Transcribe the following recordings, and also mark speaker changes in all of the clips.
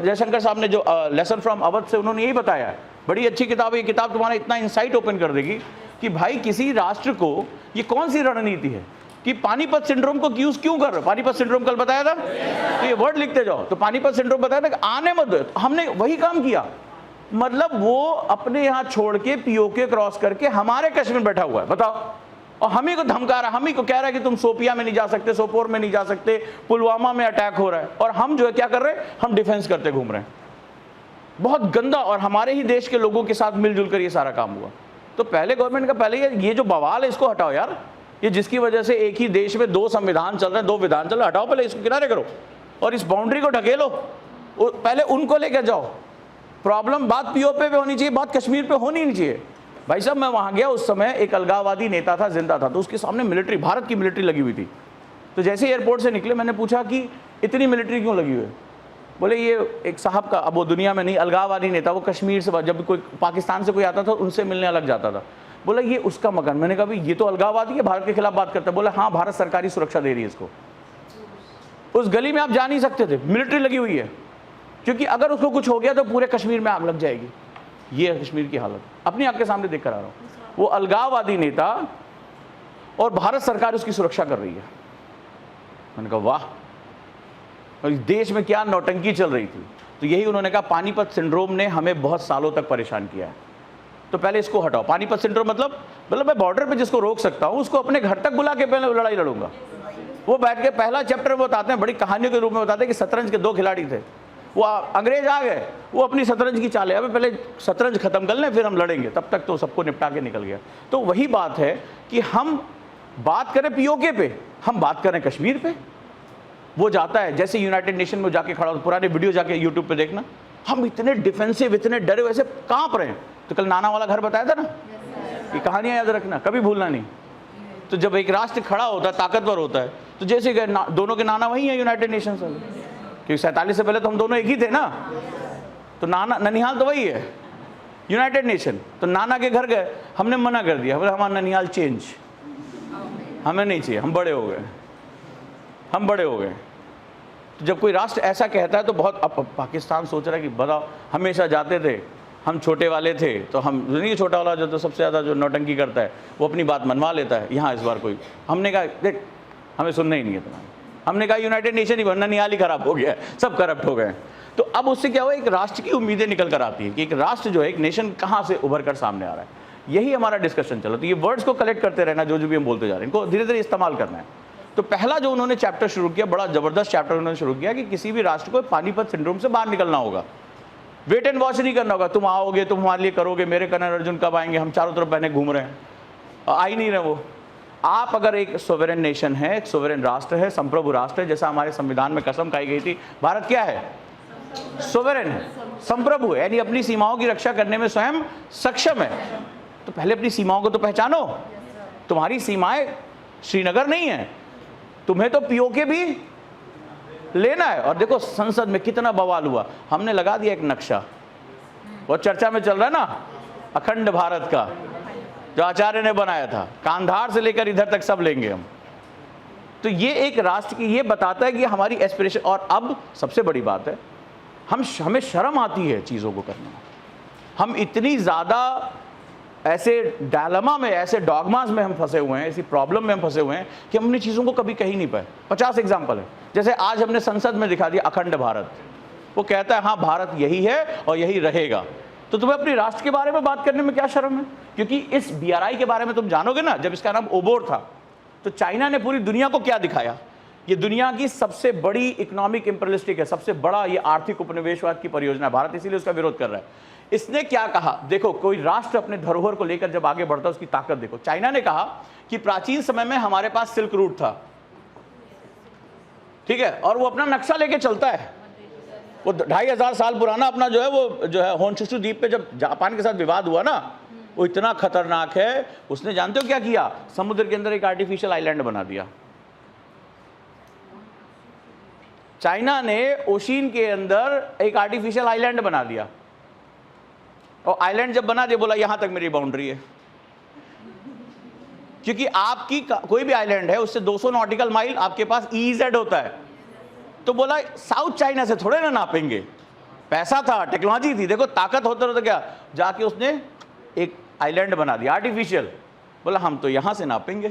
Speaker 1: जयशंकर साहब ने जो लेसन फ्रॉम अवध से उन्होंने यही बताया है, बड़ी अच्छी किताब है। ये किताब तुम्हारा इतना इंसाइट ओपन कर देगी कि भाई किसी राष्ट्र को ये कौन सी रणनीति है कि पानीपत सिंड्रोम को यूज क्यों कर रहे हो। पानीपत सिंड्रोम कल बताया था, तो ये वर्ड लिखते जाओ। तो पानीपत सिंड्रोम बताया था कि आने मत दो, हमने वही काम किया। मतलब वो अपने यहाँ छोड़ के पीओके क्रॉस करके हमारे कश्मीर बैठा हुआ है, बताओ, और हम ही को धमका रहा है, हम ही को कह रहा है कि तुम सोपिया में नहीं जा सकते, सोपोर में नहीं जा सकते, पुलवामा में अटैक हो रहा है, और हम जो है क्या कर रहे हैं, हम डिफेंस करते घूम रहे हैं। बहुत गंदा, और हमारे ही देश के लोगों के साथ मिलजुल कर ये सारा काम हुआ। तो पहले गवर्नमेंट का पहले ये जो बवाल है इसको हटाओ यार, ये जिसकी वजह से एक ही देश में 2 संविधान चल रहे हैं, 2 विधान चल रहे हैं, हटाओ पहले इसको, किनारे करो और इस बाउंड्री को ढकेलो, पहले उनको लेकर जाओ। प्रॉब्लम बात पीओके पे होनी चाहिए, बात कश्मीर पे होनी नहीं चाहिए। भाई साहब मैं वहाँ गया, उस समय एक अलगाववादी नेता था, जिंदा था, तो उसके सामने मिलिट्री, भारत की मिलिट्री लगी हुई थी। तो जैसे एयरपोर्ट से निकले मैंने पूछा कि इतनी मिलिट्री क्यों लगी हुई है। बोले ये एक साहब का, अब वो दुनिया में नहीं, अलगाववादी नेता, वो कश्मीर से, जब कोई पाकिस्तान से कोई आता था उनसे मिलने अलग जाता था। बोला ये उसका मकान। मैंने कहा भाई ये तो अलगाववादी है, भारत के खिलाफ बात करता है। बोला हाँ, भारत सरकारी सुरक्षा दे रही है इसको। उस गली में आप जा नहीं सकते थे, मिलिट्री लगी हुई है, क्योंकि अगर उसको कुछ हो गया तो पूरे कश्मीर में आग लग जाएगी। ये है कश्मीर की हालत, अपनी आंख के सामने देख कर आ रहा हूँ। वो अलगाववादी नेता और भारत सरकार उसकी सुरक्षा कर रही है। मैंने कहा वाह, और इस देश में क्या नौटंकी चल रही थी। तो यही उन्होंने कहा, पानीपत सिंड्रोम ने हमें बहुत सालों तक परेशान किया है, तो पहले इसको हटाओ। पानीपत सिंड्रोम मतलब मैं बॉर्डर पे जिसको रोक सकता हूँ उसको अपने घर तक बुला के पहले लड़ाई लड़ूंगा। वो बैठ के पहला चैप्टर में बताते हैं, बड़ी कहानियों के रूप में बताते हैं कि शतरंज के 2 खिलाड़ी थे, वो अंग्रेज आ गए, वो अपनी शतरंज की चालें, अब पहले शतरंज खत्म कर लें फिर हम लड़ेंगे, तब तक तो सबको निपटा के निकल गया। तो वही बात है कि हम बात करें पीओके पे, हम बात करें कश्मीर पे। वो जाता है जैसे यूनाइटेड नेशन में जाके खड़ा हो, पुराने वीडियो जाके यूट्यूब पे देखना, हम इतने डिफेंसिव, इतने डरे, वैसे कांप रहे हैं। तो कल नाना वाला घर बताया था ना, ये कहानियां याद रखना, कभी भूलना नहीं। तो जब एक राष्ट्र खड़ा होता है, ताकतवर होता है, तो जैसे दोनों के नाना वही है यूनाइटेड नेशन से, क्योंकि 47 से पहले तो हम दोनों एक ही थे ना। तो नाना ननिहाल तो वही है, यूनाइटेड नेशन। तो नाना के घर गए, हमने मना कर दिया, बोले हमारा ननिहाल चेंज, हमें नहीं चाहिए, हम बड़े हो गए, हम बड़े हो गए। तो जब कोई राष्ट्र ऐसा कहता है तो बहुत, अब पाकिस्तान सोच रहा है कि बताओ, हमेशा जाते थे, हम छोटे वाले थे, तो हम नहीं, छोटा वाला जो तो सबसे ज़्यादा जो नौटंकी करता है वो अपनी बात मनवा लेता है। यहाँ इस बार कोई, हमने कहा देख हमें सुनना ही नहीं है तुम्हारा, हमने कहा यूनाइटेड नेशन ही बनना, ननिहाल ही खराब हो गया है, सब करप्ट हो गए। तो अब उससे क्या हुआ, एक राष्ट्र की उम्मीदें निकल कर आती है कि एक राष्ट्र जो है, एक नेशन कहाँ से उभर कर सामने आ रहा है। यही हमारा डिस्कशन चला। तो ये वर्ड्स को कलेक्ट करते रहना, जो भी हम बोलते जा रहे हैं, इनको धीरे धीरे इस्तेमाल करना है। तो पहला जो उन्होंने चैप्टर शुरू किया, बड़ा जबरदस्त चैप्टर उन्होंने शुरू किया कि किसी भी राष्ट्र को पानीपत सिंड्रोम से बाहर निकलना होगा। वेट एंड वॉच नहीं करना होगा, तुम आओगे, तुम हमारे लिए करोगे, मेरे कन्हैया अर्जुन कब आएंगे, हम चारों तरफ पहने घूम रहे हैं, आ ही नहीं रहे वो। आप अगर एक सोवरेन नेशन है, एक सोवरेन राष्ट्र है, संप्रभु राष्ट्र है, जैसा हमारे संविधान में कसम खाई गई थी, भारत क्या है, सोवरेन है, संप्रभु है, यानी अपनी सीमाओं की रक्षा करने में स्वयं सक्षम है। तो पहले अपनी सीमाओं को तो पहचानो। तुम्हारी सीमाएं श्रीनगर नहीं है, तुम्हें तो पीओके भी लेना है। और देखो संसद में कितना बवाल हुआ, हमने लगा दिया एक नक्शा, वो चर्चा में चल रहा है ना, अखंड भारत का, जो आचार्य ने बनाया था, कांधार से लेकर इधर तक सब लेंगे हम। तो ये एक राष्ट्र की, ये बताता है कि हमारी एस्पिरेशन। और अब सबसे बड़ी बात है, हमें शर्म आती है चीज़ों को करना। हम इतनी ज़्यादा ऐसे डायलेमा में, ऐसे डॉगमास में हम फंसे हुए हैं, ऐसी प्रॉब्लम में हम फंसे हुए हैं कि हम अपनी चीज़ों को कभी कह ही नहीं पाए। 50 एग्जाम्पल है, जैसे आज हमने संसद में दिखा दिया अखंड भारत। वो कहता है हाँ भारत यही है और यही रहेगा। तो तुम्हें अपने राष्ट्र के बारे में बात करने में क्या शर्म है? क्योंकि इस BRI के बारे में तुम जानोगे ना, जब इसका नाम ओबोर था, तो चाइना ने पूरी दुनिया को क्या दिखाया, ये दुनिया की सबसे बड़ी इकोनॉमिक इंपीरियलिस्टिक है, सबसे बड़ा ये आर्थिक उपनिवेशवाद की परियोजना है। भारत इसीलिए उसका विरोध कर रहा है। इसने क्या कहा, देखो कोई राष्ट्र अपने धरोहर को लेकर जब आगे बढ़ता है उसकी ताकत देखो। चाइना ने कहा कि प्राचीन समय में हमारे पास सिल्क रूट था, ठीक है, और वो अपना नक्शा लेके चलता है। वो 2500 साल पुराना अपना जो है, वो जो है होन्शुशु द्वीप पे जब जापान के साथ विवाद हुआ ना, वो इतना खतरनाक है, उसने जानते हो क्या किया, समुद्र के अंदर एक आर्टिफिशियल आइलैंड बना दिया। चाइना ने ओशियन के अंदर एक आर्टिफिशियल आइलैंड बना दिया, और आइलैंड जब बना दिया बोला यहां तक मेरी बाउंड्री है। क्योंकि आपकी कोई भी आइलैंड है उससे 200 नॉटिकल माइल आपके पास EEZ होता है, तो बोला साउथ चाइना से थोड़े ना नापेंगे, पैसा था, टेक्नोलॉजी थी, देखो ताकत होते रहते क्या, जाके उसने एक आइलैंड बना दिया आर्टिफिशियल। बोला हम तो यहां से नापेंगे।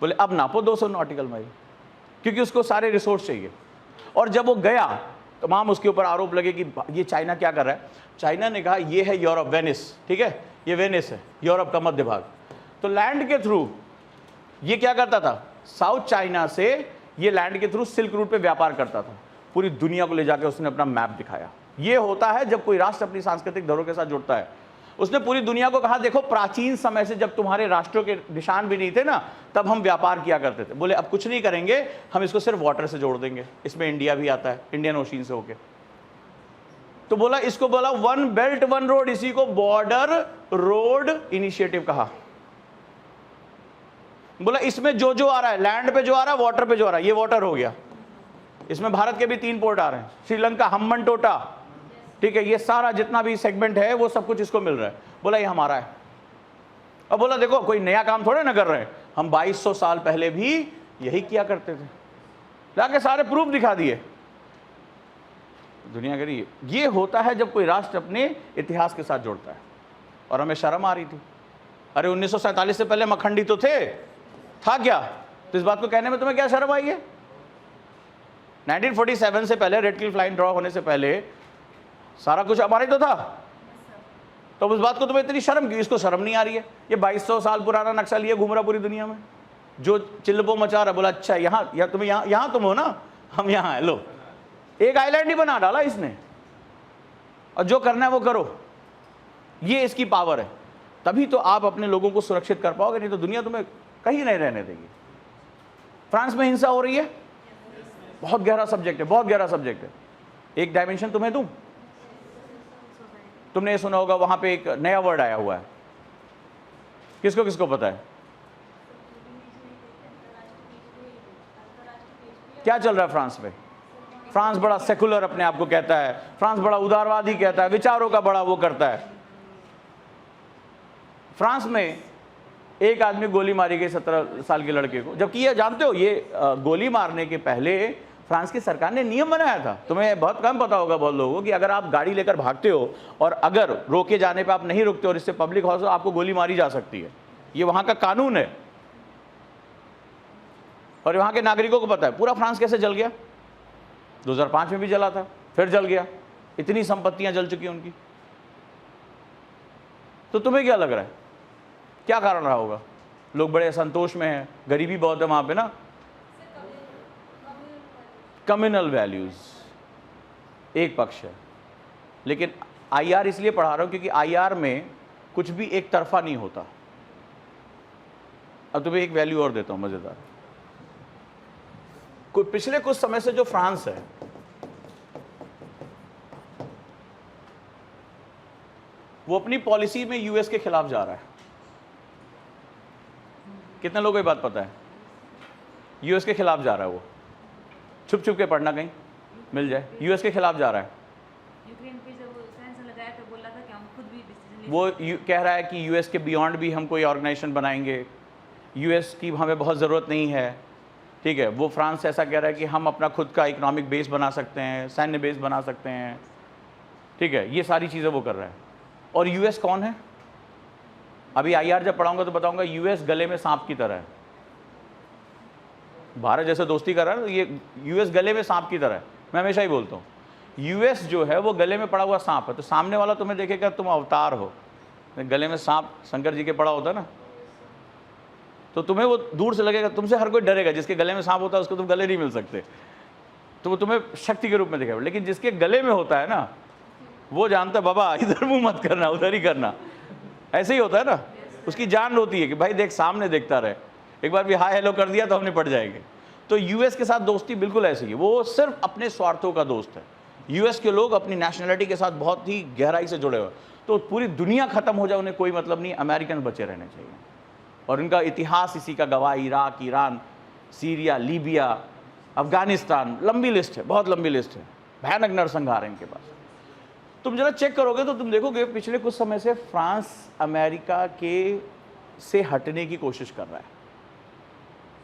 Speaker 1: बोले अब नापो 200 नॉटिकल माइल, क्योंकि उसको सारे रिसोर्स चाहिए। और जब वो गया तमाम उसके ऊपर आरोप लगे कि ये चाइना क्या कर रहा है। चाइना ने कहा ये है यूरोप, वेनिस, ठीक है, ये वेनिस है, यूरोप का मध्य भाग। तो लैंड के थ्रू ये क्या करता था, साउथ चाइना से ये लैंड के थ्रू सिल्क रूट पे व्यापार करता था। पूरी दुनिया को ले जाकर उसने अपना मैप दिखाया। ये होता है जब कोई राष्ट्र अपनी सांस्कृतिक धरोहर के साथ जुड़ता है। उसने पूरी दुनिया को कहा देखो प्राचीन समय से जब तुम्हारे राष्ट्रों के निशान भी नहीं थे ना, तब हम व्यापार किया करते थे। बोले अब कुछ नहीं करेंगे, हम इसको सिर्फ वाटर से जोड़ देंगे, इसमें इंडिया भी आता है, इंडियन ओशन से होके। तो बोला इसको बोला वन बेल्ट वन रोड, इसी को बॉर्डर रोड इनिशिएटिव कहा। बोला इसमें जो जो आ रहा है, लैंड पे जो आ रहा है, वाटर पे जो आ रहा है, ये वाटर हो गया। इसमें भारत के भी 3 पोर्ट आ रहे हैं, श्रीलंका, हम्बनटोटा, ठीक है, ये सारा जितना भी सेगमेंट है वो सब कुछ इसको मिल रहा है। बोला ये हमारा है। अब बोला देखो कोई नया काम थोड़े ना कर रहे हैं, हम 2200 साल पहले भी यही किया करते थे। लाके सारे प्रूफ दिखा दिए। दुनिया करी ये होता है जब कोई राष्ट्र अपने इतिहास के साथ जुड़ता है। और हमें शर्म आ रही थी, अरे 1947 से पहले मखंडी तो थे, था क्या? तो इस बात को कहने में तुम्हें क्या शर्म आई है? 1947 से पहले, रेड क्लिफ लाइन ड्रॉ होने से पहले सारा कुछ हमारे तो था। तो उस बात को तुम्हें इतनी शर्म क्यों? इसको शर्म नहीं आ रही है। ये 2200 साल पुराना नक्शा लिए घूम रहा पूरी दुनिया में, जो चिल्लबो मचा रहा। बोला अच्छा यहाँ या तुम्हें यहाँ तुम हो ना, हम यहाँ है, लो एक आइलैंड ही बना डाला इसने, और जो करना है वो करो। ये इसकी पावर है। तभी तो आप अपने लोगों को सुरक्षित कर पाओगे, नहीं तो दुनिया तुम्हें कहीं नहीं रहने देगी। फ्रांस में हिंसा हो रही है, बहुत गहरा सब्जेक्ट है, बहुत गहरा सब्जेक्ट है। एक डायमेंशन तुम्हें दूं, तुमने ये सुना होगा वहां पे एक नया वर्ड आया हुआ है, किसको किसको पता है? क्या चल रहा है फ्रांस में? फ्रांस बड़ा सेकुलर अपने आप को कहता है, फ्रांस बड़ा उदारवादी कहता है, विचारों का बड़ा वो करता है। फ्रांस में एक आदमी गोली मारी गई 17 साल के लड़के को, जबकि ये जानते हो ये गोली मारने के पहले फ्रांस की सरकार ने नियम बनाया था। तुम्हें बहुत कम पता होगा बहुत लोगों को कि अगर आप गाड़ी लेकर भागते हो और अगर रोके जाने पे आप नहीं रुकते और इससे पब्लिक हाउस, आपको गोली मारी जा सकती है। ये वहां का कानून है और वहां के नागरिकों को पता है। पूरा फ्रांस कैसे जल गया? 2005 में भी जला था, फिर जल गया। इतनी संपत्तियां जल चुकी उनकी। तो तुम्हें क्या लग रहा है क्या कारण रहा होगा? लोग बड़े असंतोष में हैं, गरीबी बहुत है वहां पे ना। कम्युनल वैल्यूज एक पक्ष है, लेकिन आईआर इसलिए पढ़ा रहा हूं क्योंकि आईआर में कुछ भी एक तरफा नहीं होता। अब तुम्हें एक वैल्यू और देता हूं मजेदार। पिछले कुछ समय से जो फ्रांस है, वो अपनी पॉलिसी में यूएस के खिलाफ जा रहा है। कितने लोगों को ये बात पता है? यूएस के खिलाफ जा रहा है वो। छुप छुप के पढ़ना कहीं मिल जाए। यूएस के खिलाफ जा रहा है।
Speaker 2: यूक्रेन पे जब सेंसर लगाया तो बोला था कि हम खुद भी डिसीजन
Speaker 1: वो कह रहा है कि यूएस के बियॉन्ड भी हम कोई ऑर्गेनाइजेशन बनाएंगे, यूएस की हमें बहुत ज़रूरत नहीं है, ठीक है। वो फ्रांस ऐसा कह रहा है कि हम अपना खुद का इकोनॉमिक बेस बना सकते हैं, सैन्य बेस बना सकते हैं, ठीक है। ये सारी चीज़ें वो कर रहा है। और यूएस कौन है? अभी आईआर जब पढ़ाऊंगा तो बताऊंगा। यूएस गले में सांप की तरह है। भारत जैसे दोस्ती कर रहा है, ये यूएस गले में सांप की तरह है। मैं हमेशा ही बोलता हूँ यूएस जो है वो गले में पड़ा हुआ सांप है। तो सामने वाला तुम्हें देखेगा तुम अवतार हो, गले में सांप शंकर जी के पड़ा होता है ना, तो तुम्हें वो दूर से लगेगा, तुमसे हर कोई डरेगा। जिसके गले में सांप होता है उसको तुम गले नहीं मिल सकते, तो वो तुम्हें शक्ति के रूप में दिखेगा। लेकिन जिसके गले में होता है ना, वो जानता है बाबा इधर मुंह मत करना, उधर ही करना। ऐसे ही होता है ना, उसकी जान होती है कि भाई देख सामने देखता रहे, एक बार भी हाय हेलो कर दिया तो हम निपट जाएंगे। तो यूएस के साथ दोस्ती बिल्कुल ऐसी है, वो सिर्फ अपने स्वार्थों का दोस्त है। यूएस के लोग अपनी नेशनलिटी के साथ बहुत ही गहराई से जुड़े हुए। तो पूरी दुनिया खत्म हो जाए उन्हें कोई मतलब नहीं, अमेरिकन बचे रहने चाहिए। और इनका इतिहास इसी का गवाह, Iraq, Iran, Syria, Libya, Afghanistan, लंबी लिस्ट है, बहुत लंबी लिस्ट है। भयानक नरसंहार है इनके पास। तुम जरा चेक करोगे तो तुम देखोगे पिछले कुछ समय से फ्रांस अमेरिका के से हटने की कोशिश कर रहा है।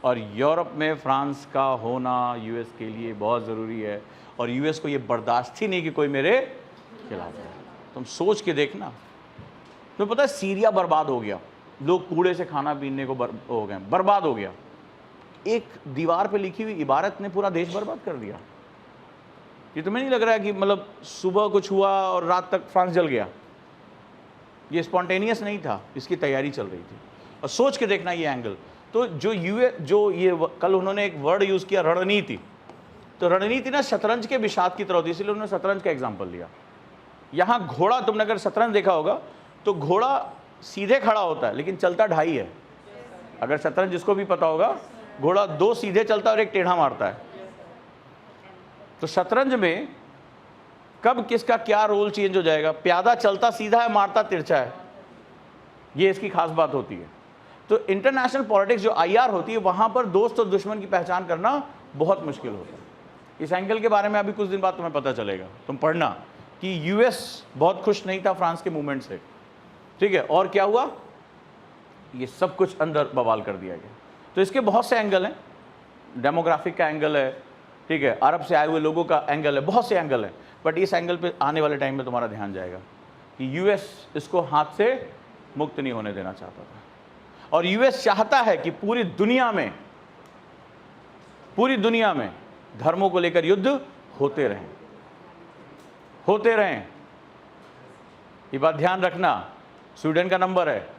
Speaker 1: और यूरोप में फ्रांस का होना यूएस के लिए बहुत ज़रूरी है। और यूएस को ये बर्दाश्त ही नहीं कि कोई मेरे खिलाफ है। तुम सोच के देखना। तुम्हें पता है सीरिया बर्बाद हो गया, लोग कूड़े से खाना पीने को हो गए, बर्बाद हो गया। एक दीवार पे लिखी हुई इबारत ने पूरा देश बर्बाद कर दिया। ये तुम्हें नहीं लग रहा है कि मतलब सुबह कुछ हुआ और रात तक फ्रांस जल गया? ये स्पॉन्टेनियस नहीं था, इसकी तैयारी चल रही थी। और सोच के देखना ये एंगल। तो कल उन्होंने एक वर्ड यूज किया, रणनीति। तो रणनीति ना शतरंज के विषाद की तरह होती है, इसलिए उन्होंने शतरंज का एग्जाम्पल लिया। यहां घोड़ा, तुमने अगर शतरंज देखा होगा तो घोड़ा सीधे खड़ा होता है लेकिन चलता ढाई है। अगर शतरंज जिसको भी पता होगा, घोड़ा 2 सीधे चलता है और 1 टेढ़ा मारता है। तो शतरंज में कब किसका क्या रोल चेंज हो जाएगा? प्यादा चलता सीधा है, मारता तिरछा है, ये इसकी खास बात होती है। तो इंटरनेशनल पॉलिटिक्स जो आईआर होती है, वहां पर दोस्त और दुश्मन की पहचान करना बहुत मुश्किल होता है। इस एंगल के बारे में अभी कुछ दिन बाद तुम्हें पता चलेगा, तुम पढ़ना कि यूएस बहुत खुश नहीं था फ्रांस के मूवमेंट से, ठीक है। और क्या हुआ? ये सब कुछ अंदर बवाल कर दिया गया। तो इसके बहुत से एंगल हैं, डेमोग्राफिक का एंगल है, ठीक है, अरब से आए हुए लोगों का एंगल है, बहुत से एंगल है। बट इस एंगल पे आने वाले टाइम में तुम्हारा ध्यान जाएगा कि यूएस इसको हाथ से मुक्त नहीं होने देना चाहता था। और यूएस चाहता है कि पूरी दुनिया में धर्मों को लेकर युद्ध होते रहें। ये बात ध्यान रखना। स्वीडन का नंबर है,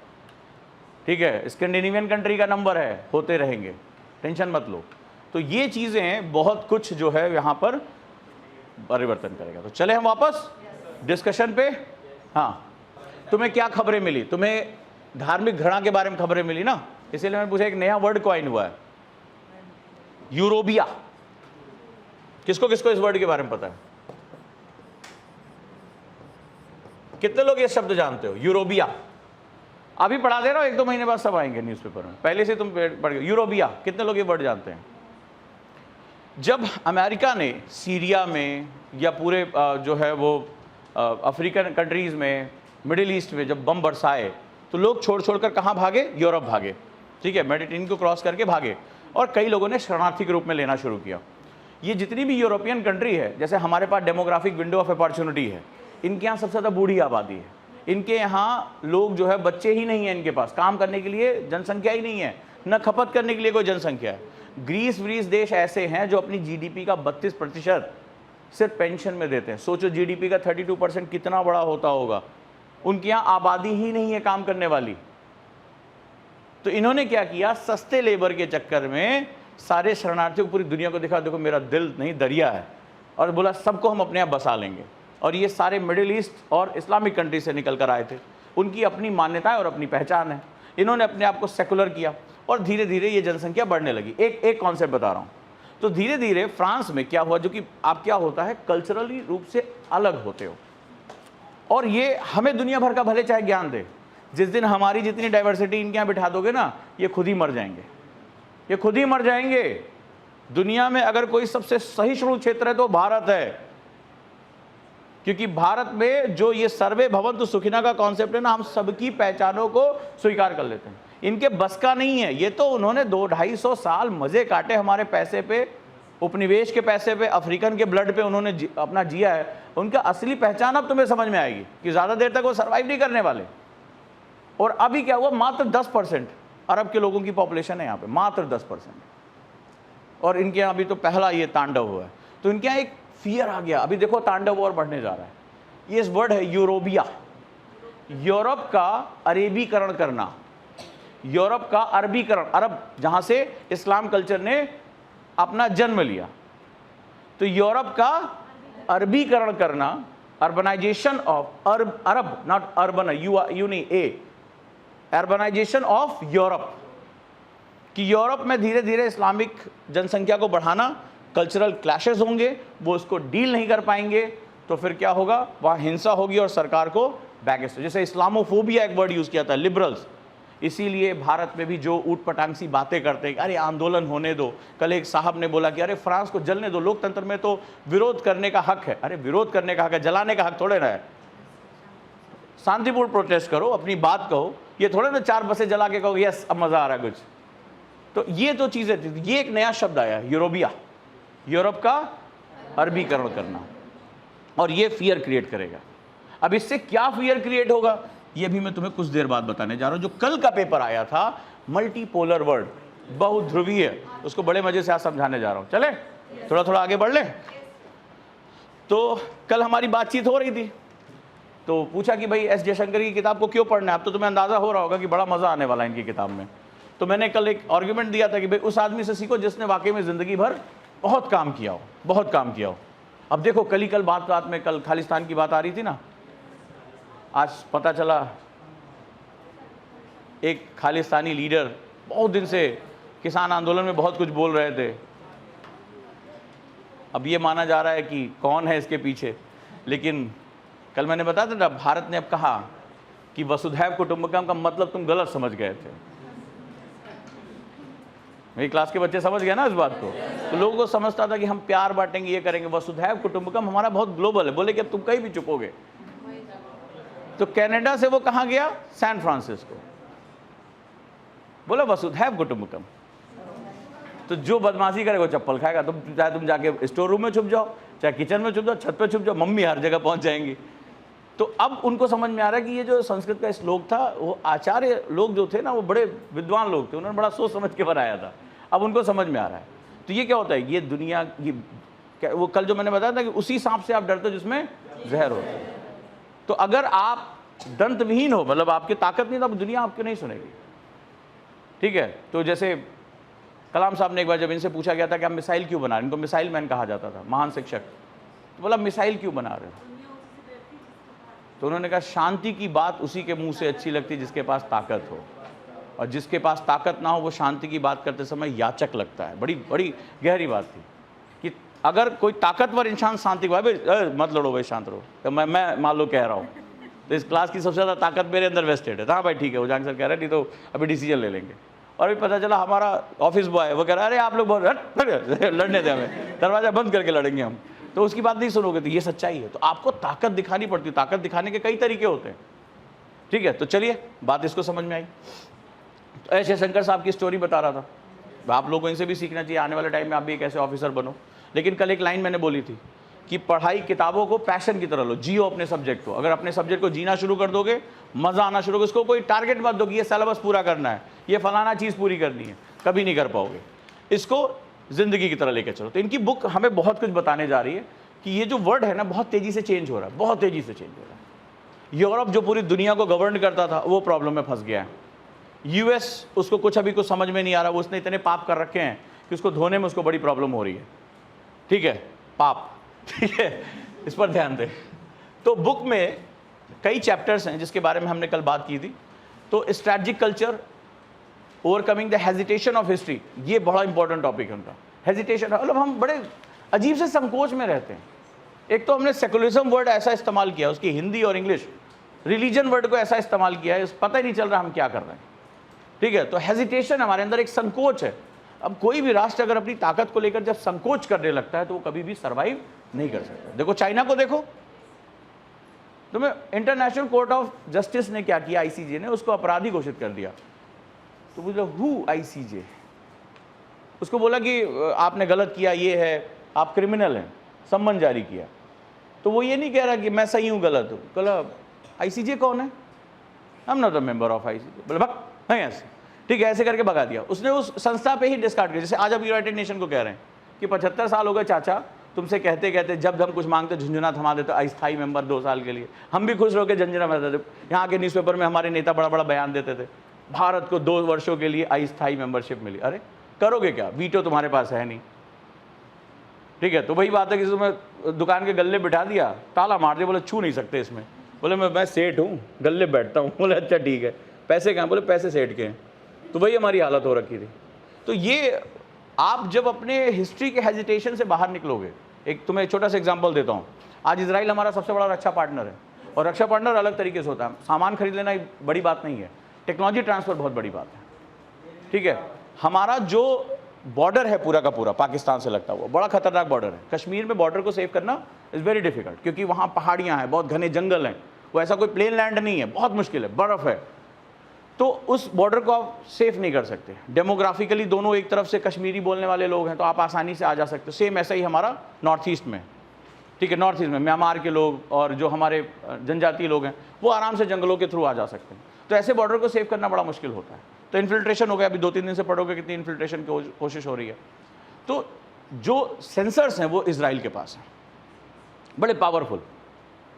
Speaker 1: ठीक है, स्कैंडिनेवियन कंट्री का नंबर है, होते रहेंगे, टेंशन मत लो। तो ये चीजें बहुत कुछ जो है यहां पर परिवर्तन करेगा। तो चले हम वापस डिस्कशन पे। हाँ, तुम्हें क्या खबरें मिली? तुम्हें धार्मिक घृणा के बारे में खबरें मिली ना, इसीलिए मैंने पूछा। एक नया वर्ड कॉइन हुआ है, यूरोबिया। किसको किसको इस वर्ड के बारे में पता है? कितने लोग ये शब्द जानते हो? यूरोबिया अभी पढ़ा दे रहा हूं, 1-2 महीने बाद सब आएंगे न्यूज़पेपर में। पहले से तुम पढ़ गए। यूरोबिया कितने लोग ये वर्ड जानते हैं? जब अमेरिका ने सीरिया में या पूरे जो है वो अफ्रीकन कंट्रीज में, मिडिल ईस्ट में जब बम बरसाए, तो लोग छोड़ कर कहाँ भागे? यूरोप भागे, ठीक है, मेडिटेरेनियन को क्रॉस करके भागे। और कई लोगों ने शरणार्थी के रूप में लेना शुरू किया। ये जितनी भी यूरोपियन कंट्री है, जैसे हमारे पास डेमोग्राफिक विंडो ऑफ अपॉर्चुनिटी है, इनके यहाँ सबसे ज़्यादा बूढ़ी आबादी है। इनके यहाँ लोग जो है, बच्चे ही नहीं है इनके पास, काम करने के लिए जनसंख्या ही नहीं है, न खपत करने के लिए कोई जनसंख्या है। ग्रीस व्रीस देश ऐसे हैं जो अपनी जीडीपी का 32% सिर्फ पेंशन में देते हैं। सोचो जीडीपी का 32% कितना बड़ा होता होगा। उनके यहाँ आबादी ही नहीं है काम करने वाली। तो इन्होंने क्या किया? सस्ते लेबर के चक्कर में सारे शरणार्थियों को, पूरी दुनिया को दिखा, देखो मेरा दिल नहीं दरिया है, और बोला सबको हम अपने यहाँ बसा लेंगे। और ये सारे मिडिल ईस्ट और इस्लामिक कंट्री से निकल कर आए थे। उनकी अपनी मान्यताएं और अपनी पहचान है। इन्होंने अपने आप को सेकुलर किया और धीरे धीरे ये जनसंख्या बढ़ने लगी। एक कॉन्सेप्ट बता रहा हूँ। तो धीरे धीरे फ्रांस में क्या हुआ, जो कि आप क्या होता है, कल्चरली रूप से अलग होते हो, और ये हमें दुनिया भर का भले चाहे ज्ञान दे, जिस दिन हमारी जितनी डाइवर्सिटी इनके यहाँ बिठा दोगे ना, ये खुद ही मर जाएंगे, ये खुद ही मर जाएंगे। दुनिया में अगर कोई सबसे सहिष्णु क्षेत्र है तो भारत है, क्योंकि भारत में जो ये सर्वे भवन्तु सुखिनः का कॉन्सेप्ट है ना, हम सबकी पहचानों को स्वीकार कर लेते हैं। इनके बस का नहीं है। ये तो उन्होंने 200-250 साल मजे काटे हमारे पैसे पे, उपनिवेश के पैसे पे, अफ्रीकन के ब्लड पे उन्होंने अपना जिया है। उनका असली पहचान अब तुम्हें समझ में आएगी कि ज्यादा देर तक वो सर्वाइव नहीं करने वाले। और अभी क्या हुआ, मात्र 10% अरब के लोगों की पॉपुलेशन है यहाँ पे, मात्र 10%। और इनके यहाँ अभी तो पहला ये तांडव हुआ है। तो इनके यहाँ एक फियर आ गया। अभी देखो तांडव और बढ़ने जा रहा है। ये इस वर्ड है यूरोबिया, यूरोप का अरेबीकरण करना, यूरोप का अरबीकरण, अरब जहां से इस्लाम कल्चर ने अपना जन्म लिया। तो यूरोप का अरबीकरण करना, urbanization of Arab, not urban, U नहीं, अर्बनाइजेशन ऑफ यूरोप, कि यूरोप में धीरे धीरे इस्लामिक जनसंख्या को बढ़ाना। कल्चरल क्लैशेस होंगे, वो उसको डील नहीं कर पाएंगे, तो फिर क्या होगा, वहाँ हिंसा होगी और सरकार को बैकस्ट। जैसे इस्लामोफोबिया एक वर्ड यूज किया था, लिबरल्स। इसीलिए भारत में भी जो ऊट पटांग सी बातें करते हैं, अरे आंदोलन होने दो। कल एक साहब ने बोला कि अरे फ्रांस को जलने दो, लोकतंत्र में तो विरोध करने का हक है। अरे विरोध करने का हक है, जलाने का हक थोड़े ना है। शांतिपूर्ण प्रोटेस्ट करो, अपनी बात कहो, ये थोड़े ना 4 बसें जला के कहो यस अब मजा आ रहा है कुछ। तो ये तो चीजें थी। ये एक नया शब्द आया, यूरोबिया, यूरोप का अरबीकरण करना, और ये फियर क्रिएट करेगा। अब इससे क्या फियर क्रिएट होगा ये भी मैं तुम्हें कुछ देर बाद बताने जा रहा हूं। जो कल का पेपर आया था मल्टीपोलर वर्ल्ड, बहुध्रुवीय, उसको बड़े मजे से आज समझाने जा रहा हूं। चले थोड़ा थोड़ा आगे बढ़ ले। तो कल हमारी बातचीत हो रही थी, तो पूछा कि भाई एस जयशंकर की किताब को क्यों पढ़ना है। अब तो तुम्हें अंदाजा हो रहा होगा कि बड़ा मजा आने वाला है इनकी किताब में। तो मैंने कल एक आर्ग्यूमेंट दिया था कि भाई उस आदमी से सीखो जिसने वाकई में जिंदगी भर बहुत काम किया हो, बहुत काम किया हो। अब देखो कल बात में कल खालिस्तान की बात आ रही थी ना, आज पता चला एक खालिस्तानी लीडर बहुत दिन से किसान आंदोलन में बहुत कुछ बोल रहे थे। अब ये माना जा रहा है कि कौन है इसके पीछे, लेकिन कल मैंने बताया था ना, भारत ने अब कहा कि वसुधैव कुटुंबकम का मतलब तुम गलत समझ गए थे। मेरी क्लास के बच्चे समझ गए ना इस बात को। तो लोगों को समझता था कि हम प्यार बांटेंगे, ये करेंगे। वसुधैव कुटुंबकम हमारा बहुत ग्लोबल है। बोले कि अब तुम कहीं भी चुकोगे। तो कनाडा से वो कहाँ गया? San Francisco. बोला वसुधैव कुटुंबकम। तो जो बदमाशी करेगा वो चप्पल खाएगा। चाहे तुम जाके स्टोर रूम में छुप जाओ, चाहे किचन में छुप जाओ, छत पे छुप जाओ, मम्मी हर जगह पहुंच जाएंगी। तो अब उनको समझ में आ रहा है कि ये जो संस्कृत का श्लोक था, वो आचार्य लोग जो थे ना, वो बड़े विद्वान लोग थे, उन्होंने बड़ा सोच समझ के बनाया था। अब उनको समझ में आ रहा है। तो ये क्या होता है, ये दुनिया ये वो कल जो मैंने बताया था कि उसी सांप से आप डरते हो जिसमें जहर होता है। तो अगर आप दंत विहीन हो, मतलब आपकी ताकत नहीं, तो अब दुनिया आपकी नहीं सुनेगी। ठीक है। तो जैसे कलाम साहब ने एक बार जब इनसे पूछा गया था कि आप मिसाइल क्यों बना रहे, इनको मिसाइल मैन कहा जाता था, महान शिक्षक। तो बोला मिसाइल क्यों बना रहे हो? तो उन्होंने कहा शांति की बात उसी के मुंह से अच्छी लगती जिसके पास ताकत हो, और जिसके पास ताकत ना हो वो शांति की बात करते समय याचक लगता है। बड़ी बड़ी गहरी बात थी कि अगर कोई ताकतवर इंसान शांति को मत लड़ो भाई, शांत रहो, तो मैं मान लो कह रहा हूँ, तो इस क्लास की सबसे ज़्यादा ताकत मेरे अंदर वेस्टेड है। हाँ भाई ठीक है, वो जान सर कह रहे हैं, नहीं तो अभी डिसीजन ले लेंगे। और अभी पता चला हमारा ऑफिस बॉय है, वो कह रहा है अरे आप लोग बहुत लड़ने दें, हमें दरवाजा बंद करके लड़ेंगे हम। तो उसकी बात नहीं सुनोगे, तो ये सच्चाई है। तो आपको ताकत दिखानी पड़ती है। ताकत दिखाने के कई तरीके होते हैं। ठीक है। तो चलिए बात इसको समझ में आई। तो एस जयशंकर साहब की स्टोरी बता रहा था। आप लोगों को इनसे भी सीखना चाहिए, आने वाले टाइम में आप भी एक ऐसे ऑफिसर बनो। लेकिन कल एक लाइन मैंने बोली थी कि पढ़ाई किताबों को पैशन की तरह लो, जियो अपने सब्जेक्ट को। अगर अपने सब्जेक्ट को जीना शुरू कर दोगे, मजा आना शुरू होगा। इसको कोई टारगेट मत दो कि ये सिलेबस पूरा करना है, ये फलाना चीज़ पूरी करनी है, कभी नहीं कर पाओगे। इसको जिंदगी की तरह लेके चलो। तो इनकी बुक हमें बहुत कुछ बताने जा रही है कि ये जो वर्ड है ना, बहुत तेजी से चेंज हो रहा है, बहुत तेजी से चेंज हो रहा है। यूरोप जो पूरी दुनिया को गवर्न करता था, वो प्रॉब्लम में फंस गया है। यूएस, उसको कुछ अभी कुछ समझ में नहीं आ रहा, वो उसने इतने पाप कर रखे हैं कि उसको धोने में उसको बड़ी प्रॉब्लम हो रही है। ठीक है, पाप। ठीक है, इस पर ध्यान दें। तो बुक में कई चैप्टर्स हैं जिसके बारे में हमने कल बात की थी। तो strategic culture, overcoming the hesitation of history, ये बड़ा इंपॉर्टेंट टॉपिक है उनका। हेजिटेशन मतलब हम बड़े अजीब से संकोच में रहते हैं। एक तो हमने सेकुलरिज्म वर्ड ऐसा इस्तेमाल किया, उसकी हिंदी और इंग्लिश, रिलीजन वर्ड को ऐसा इस्तेमाल किया है, पता ही नहीं चल रहा हम क्या कर रहे हैं। ठीक है। तो हेजिटेशन, हमारे अंदर एक संकोच है। अब कोई भी राष्ट्र अगर अपनी ताकत को लेकर जब संकोच करने लगता है तो वो कभी भी सर्वाइव नहीं कर सकता। देखो चाइना को देखो, तुम्हें इंटरनेशनल कोर्ट ऑफ जस्टिस ने क्या किया, आईसीजे ने उसको अपराधी घोषित कर दिया। तो बोला हु आईसीजे, उसको बोला कि आपने गलत किया, ये है, आप क्रिमिनल हैं, सम्मन जारी किया। तो वो ये नहीं कह रहा कि मैं सही हूँ गलत हूँ। बोला आईसीजे कौन है? I am not a member of ICJ. बोले भग नहीं ऐसे। ठीक है, ऐसे करके भगा दिया। उसने उस संस्था पे ही डिस्कार्ड किया। जैसे आज अब यूनाइटेड नेशन को कह रहे हैं कि 75 साल हो गए चाचा, तुमसे कहते कहते जब हम कुछ मांगते झुंझुना थमा देते, अस्थायी मेंबर 2 साल के लिए। हम भी खुश होकर झंझुना थमा देते। यहाँ के न्यूज़पेपर में हमारे नेता बड़ा बड़ा बयान देते थे, भारत को 2 वर्षों के लिए अस्थायी मेंबरशिप मिली। अरे करोगे क्या, वीटो तुम्हारे पास है नहीं। ठीक है। तो वही बात है कि तुम्हें दुकान के गल्ले बिठा दिया, ताला मार दिया, बोले छू नहीं सकते इसमें। बोले मैं सेठ हूँ, गल्ले बैठता हूँ। बोले अच्छा ठीक है, पैसे कहाँ? बोले पैसे सेठ के हैं। तो वही हमारी हालत हो रखी थी। तो ये आप जब अपने हिस्ट्री के हेजिटेशन से बाहर निकलोगे, एक तुम्हें छोटा सा एग्जांपल देता हूँ। आज इजराइल हमारा सबसे बड़ा रक्षा पार्टनर है, और रक्षा पार्टनर अलग तरीके से होता है। सामान खरीद लेना बड़ी बात नहीं है, टेक्नोलॉजी ट्रांसफर बहुत बड़ी बात है। ठीक है। हमारा जो बॉर्डर है पूरा का पूरा पाकिस्तान से लगता हुआ, बड़ा खतरनाक बॉर्डर है। कश्मीर में बॉर्डर को सेव करना इज़ वेरी डिफिकल्ट, क्योंकि वहाँ पहाड़ियाँ हैं, बहुत घने जंगल हैं, वो ऐसा कोई प्लेन लैंड नहीं है, बहुत मुश्किल है, बर्फ़ है। तो उस बॉर्डर को आप सेफ नहीं कर सकते। डेमोग्राफिकली दोनों एक तरफ से कश्मीरी बोलने वाले लोग हैं, तो आप आसानी से आ जा सकते हो। सेम ऐसा ही हमारा नॉर्थ ईस्ट में। ठीक है, नॉर्थ ईस्ट में म्यांमार के लोग और जो हमारे जनजातीय लोग हैं वो आराम से जंगलों के थ्रू आ जा सकते हैं। तो ऐसे बॉर्डर को सेव करना बड़ा मुश्किल होता है। तो इन्फिल्ट्रेशन हो गया, अभी 2-3 दिन से पढ़ोगे कितनी इन्फिल्ट्रेशन की कोशिश हो रही है। तो जो सेंसर्स हैं वो इजराइल के पास हैं, बड़े पावरफुल,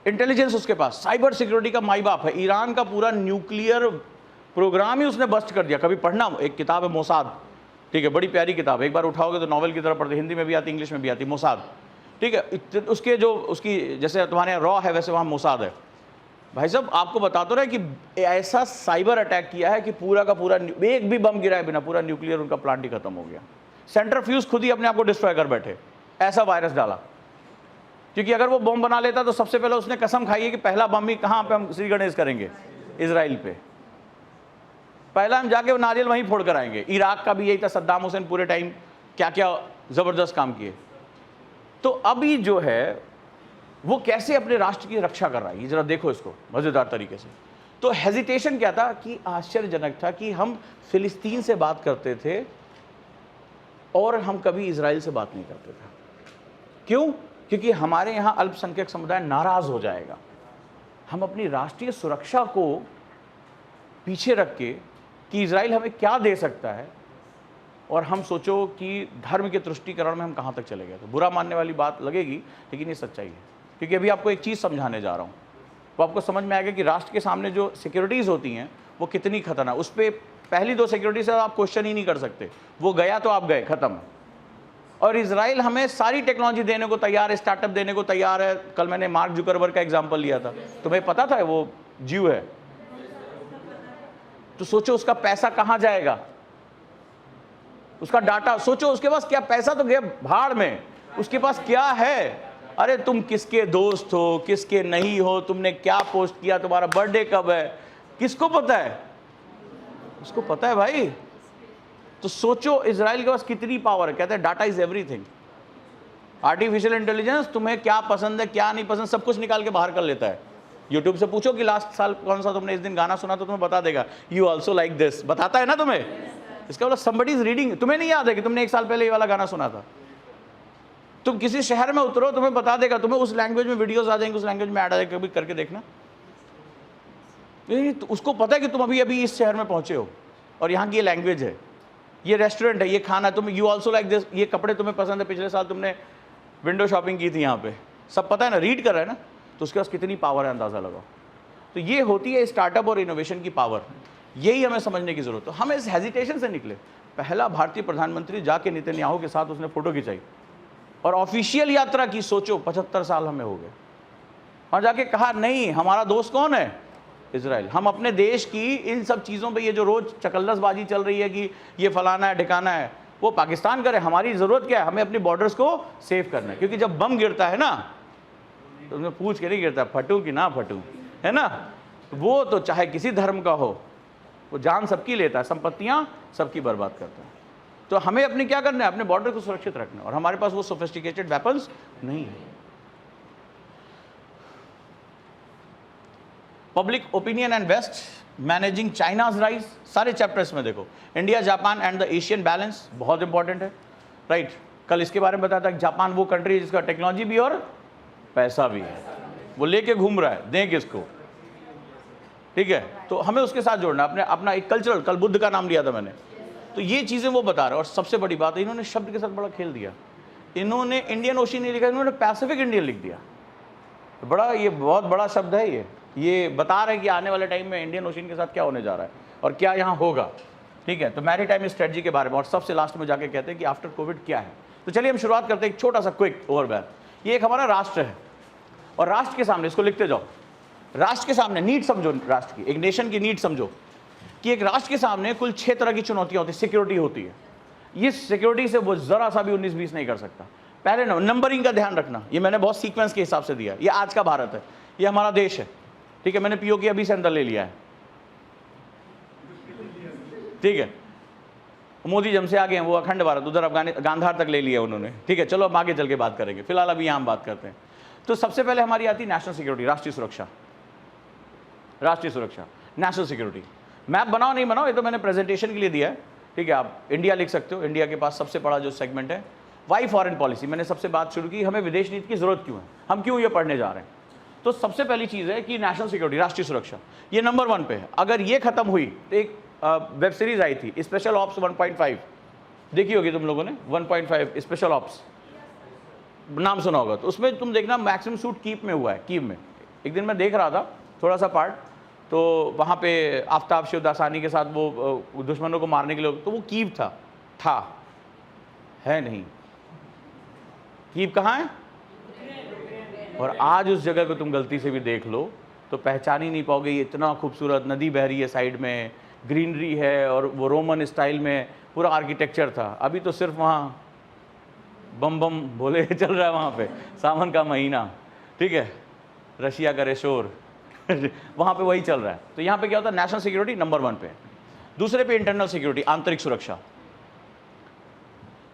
Speaker 1: इंटेलिजेंस उसके पास, साइबर सिक्योरिटी का माई बाप है। ईरान का पूरा न्यूक्लियर प्रोग्राम ही उसने बस्ट कर दिया। कभी पढ़ना, एक किताब है मोसाद, ठीक है, बड़ी प्यारी किताब है, एक बार उठाओगे तो नॉवल की तरह पढ़ते, हिंदी में भी आती, इंग्लिश में भी आती, मोसाद, ठीक है। उसके जो उसकी जैसे तुम्हारे यहाँ रॉ है वैसे वहाँ मोसाद है। भाई साहब आपको बता तो रहे कि ऐसा साइबर अटैक किया है कि पूरा का पूरा एक भी बम गिराए बिना पूरा न्यूक्लियर उनका प्लांट ही खत्म हो गया। सेंट्रीफ्यूज खुद ही अपने आप को डिस्ट्रॉय कर बैठे, ऐसा वायरस डाला। क्योंकि अगर वो बम बना लेता तो सबसे पहले उसने कसम खाई है कि पहला बम ही कहाँ पे हम श्री गणेश करेंगे, इजराइल पे। पहला हम जाके नारियल वहीं फोड़ कर आएंगे। इराक का भी यही था, सद्दाम हुसैन पूरे टाइम क्या क्या जबरदस्त काम किए। तो अभी जो है वो कैसे अपने राष्ट्र की रक्षा कर रहा है, ये जरा देखो इसको मजेदार तरीके से। तो हेजिटेशन क्या था कि आश्चर्यजनक था कि हम फिलिस्तीन से बात करते थे और हम कभी इजराइल से बात नहीं करते थे। क्यों? क्योंकि हमारे यहाँ अल्पसंख्यक समुदाय नाराज हो जाएगा। हम अपनी राष्ट्रीय सुरक्षा को पीछे रख के कि इजराइल हमें क्या दे सकता है, और हम सोचो कि धर्म के तुष्टीकरण में हम कहाँ तक चले गए। तो बुरा मानने वाली बात लगेगी, लेकिन ये सच्चाई है। क्योंकि अभी आपको एक चीज़ समझाने जा रहा हूँ, वो आपको समझ में आएगा कि राष्ट्र के सामने जो सिक्योरिटीज़ होती हैं वो कितनी खतरनाक। उस पर पहली 2 सिक्योरिटी से आप क्वेश्चन ही नहीं कर सकते, वो गया तो आप गए, ख़त्म। और इजराइल हमें सारी टेक्नोलॉजी देने को तैयार है, स्टार्टअप देने को तैयार है। कल मैंने मार्क जुकरबर्ग का एग्जाम्पल लिया था, तुम्हें पता था वो जीव है। तो सोचो उसका पैसा कहाँ जाएगा, उसका डाटा सोचो, उसके पास क्या, पैसा तो गया भाड़ में, उसके पास क्या है। अरे तुम किसके दोस्त हो, किसके नहीं हो, तुमने क्या पोस्ट किया, तुम्हारा बर्थडे कब है, किसको पता है? उसको पता है भाई। तो सोचो इजराइल के पास कितनी पावर है। कहते हैं data is everything. Artificial intelligence तुम्हें क्या पसंद है क्या नहीं पसंद सब कुछ निकाल के बाहर कर लेता है। यूट्यूब से पूछो कि लास्ट साल कौन सा तुमने इस दिन गाना सुना, तो तुम्हें बता देगा। यू ऑल्सो लाइक दिस, बताता है ना तुम्हें। इसका मतलब somebody is reading। तुम्हें नहीं याद है कि तुमने 1 साल पहले ये वाला गाना सुना था। तुम किसी शहर में उतरो, तुम्हें बता देगा, तुम्हें उस लैंग्वेज में वीडियोस आ जाएंगे, उस लैंग्वेज में ऐड आ जाएगा, कभी करके देखना। तो उसको पता है कि तुम अभी अभी इस शहर में पहुंचे हो और यहाँ की ये लैंग्वेज है, ये रेस्टोरेंट है, ये खाना, तुम यू ऑल्सो लाइक दिस, ये कपड़े तुम्हें पसंद है, पिछले साल तुमने विंडो शॉपिंग की थी यहाँ पे, सब पता है ना, रीड कर रहा है ना। तो उसके पास कितनी पावर है, अंदाजा लगाओ। तो ये होती है स्टार्टअप और इनोवेशन की पावर। यही हमें समझने की जरूरत है। हम इस हेजिटेशन से निकले। पहला भारतीय प्रधानमंत्री जाके नेतन्याहू के साथ उसने फोटो खिंचाई और ऑफिशियल यात्रा की। सोचो 75 साल हमें हो गए, और जाके कहा नहीं, हमारा दोस्त कौन है, इजराइल। हम अपने देश की इन सब चीज़ों पे ये जो रोज़ चकल्लसबाजी चल रही है कि ये फलाना है ठिकाना है, वो पाकिस्तान करे। हमारी ज़रूरत क्या है, हमें अपनी बॉर्डर्स को सेव करना है। क्योंकि जब बम गिरता है ना तो उसमें पूछ के नहीं गिरता, फटूं कि ना फटूं, है ना। वो तो चाहे किसी धर्म का हो, वो जान सबकी लेता है, संपत्तियां सबकी बर्बाद करता है। तो हमें अपने क्या करना है, अपने बॉर्डर को सुरक्षित रखना है। और हमारे पास वो सोफिस्टिकेटेड वेपन्स नहीं है। Public opinion and west managing China's rise, सारे चैप्टर्स में देखो। India Japan and the Asian balance बहुत इंपॉर्टेंट है, राइट। कल इसके बारे में बताया था कि जापान वो कंट्री है जिसका टेक्नोलॉजी भी और पैसा भी है, वो लेके घूम रहा है, दें किसको, ठीक है। तो हमें उसके साथ जोड़ना, अपने अपना एक कल्चरल, कल बुद्ध का नाम लिया था मैंने, तो ये चीज़ें वो बता रहे हैं। और सबसे बड़ी बात है, इन्होंने शब्द के साथ बड़ा खेल दिया। इन्होंने इंडियन ओशियन नहीं लिखा, इन्होंने पैसिफिक इंडियन लिख दिया। तो बड़ा, ये बहुत बड़ा शब्द है। ये बता रहे हैं कि आने वाले टाइम में इंडियन ओशियन के साथ क्या होने जा रहा है और क्या यहाँ होगा, ठीक है। तो मैरीटाइम स्ट्रेटजी के बारे में, और सबसे लास्ट में जाके कहते हैं कि आफ्टर कोविड क्या है। तो चलिए हम शुरुआत करते हैं एक छोटा सा क्विक ओवरव्यू। ये एक हमारा राष्ट्र है, और राष्ट्र के सामने, इसको लिखते जाओ, राष्ट्र के सामने नीड समझो, राष्ट्र की, एक नेशन की नीड समझो कि एक राष्ट्र के सामने कुल 6 तरह की चुनौतियां होती है। सिक्योरिटी होती है, ये सिक्योरिटी से वो जरा सा भी 19-20 नहीं कर सकता। पहले नंबरिंग का ध्यान रखना, ये मैंने बहुत सीक्वेंस के हिसाब से दिया। ये आज का भारत है, ये हमारा देश है, ठीक है। मैंने पीओके अभी से अंदर ले लिया है, ठीक है। मोदी जब से आ गए हैं वो अखंड भारत, उधर गांधार तक ले लिया उन्होंने, ठीक है। चलो अब आगे चल के बात करेंगे, फिलहाल अभी यहाँ हम बात करते हैं। तो सबसे पहले हमारी आती है नेशनल सिक्योरिटी, राष्ट्रीय सुरक्षा। राष्ट्रीय सुरक्षा, नेशनल सिक्योरिटी। मैप बनाओ नहीं बनाओ, ये तो मैंने प्रेजेंटेशन के लिए दिया है, ठीक है। आप इंडिया लिख सकते हो, इंडिया के पास सबसे बड़ा जो सेगमेंट है वाई फॉरेन पॉलिसी, मैंने सबसे बात शुरू की, हमें विदेश नीति की जरूरत क्यों है, हम क्यों ये पढ़ने जा रहे हैं। तो सबसे पहली चीज़ है कि नेशनल सिक्योरिटी, राष्ट्रीय सुरक्षा, ये नंबर 1 पे है। अगर ये खत्म हुई तो एक वेब सीरीज आई थी स्पेशल ऑप्स 1.5, देखी होगी तुम लोगों ने, 1.5 स्पेशल ऑप्स, नाम सुना होगा। तो उसमें तुम देखना मैक्सिमम शूट कीव में हुआ है, कीव में। एक दिन मैं देख रहा था थोड़ा सा पार्ट, तो वहाँ पे आफ्ताब शिवदासानी के साथ वो दुश्मनों को मारने के लिए, तो वो कीव था है नहीं, कीव कहाँ है। और आज उस जगह को तुम गलती से भी देख लो तो पहचान ही नहीं पाओगे, ये इतना खूबसूरत नदी बह रही है साइड में, ग्रीनरी है, और वो रोमन स्टाइल में पूरा आर्किटेक्चर था। अभी तो सिर्फ वहाँ बम बम बोले चल रहा है वहाँ पे, सावन का महीना, ठीक है, रशिया करे शोर वहाँ पे वही चल रहा है। तो यहाँ पे क्या होता है, नेशनल सिक्योरिटी नंबर 1 पे। दूसरे पे इंटरनल सिक्योरिटी, आंतरिक सुरक्षा।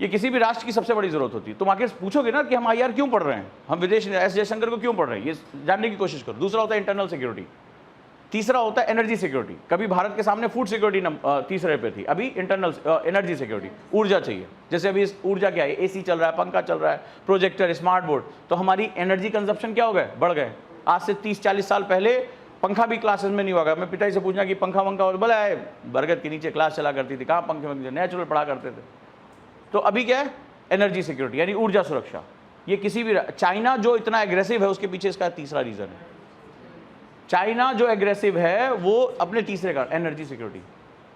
Speaker 1: ये किसी भी राष्ट्र की सबसे बड़ी जरूरत होती है। तुम आके पूछोगे ना कि हम IR क्यों पढ़ रहे हैं, हम विदेश एस जयशंकर को क्यों पढ़ रहे हैं, ये जानने की कोशिश करो। दूसरा होता है इंटरनल सिक्योरिटी। तीसरा होता है एनर्जी सिक्योरिटी। कभी भारत के सामने फूड सिक्योरिटी तीसरे पे थी, अभी इंटरनल एनर्जी सिक्योरिटी, ऊर्जा चाहिए। जैसे अभी ऊर्जा क्या है, AC चल रहा है, पंखा चल रहा है, प्रोजेक्टर, स्मार्ट बोर्ड, तो हमारी एनर्जी कंजप्शन क्या हो गए, बढ़ गए। आज से 30-40 साल पहले पंखा भी क्लासेस में नहीं होगा। मैं पिताजी से पूछना कि पंखा वंखा, बोला है बरगद के नीचे क्लास चला करती थी, कहाँ पंखे वंखे, नेचुरल पढ़ा करते थे। तो अभी क्या है, एनर्जी सिक्योरिटी यानी ऊर्जा सुरक्षा। ये किसी भी, चाइना जो इतना एग्रेसिव है उसके पीछे इसका तीसरा रीजन है। चाइना जो एग्रेसिव है वो अपने तीसरे का एनर्जी सिक्योरिटी,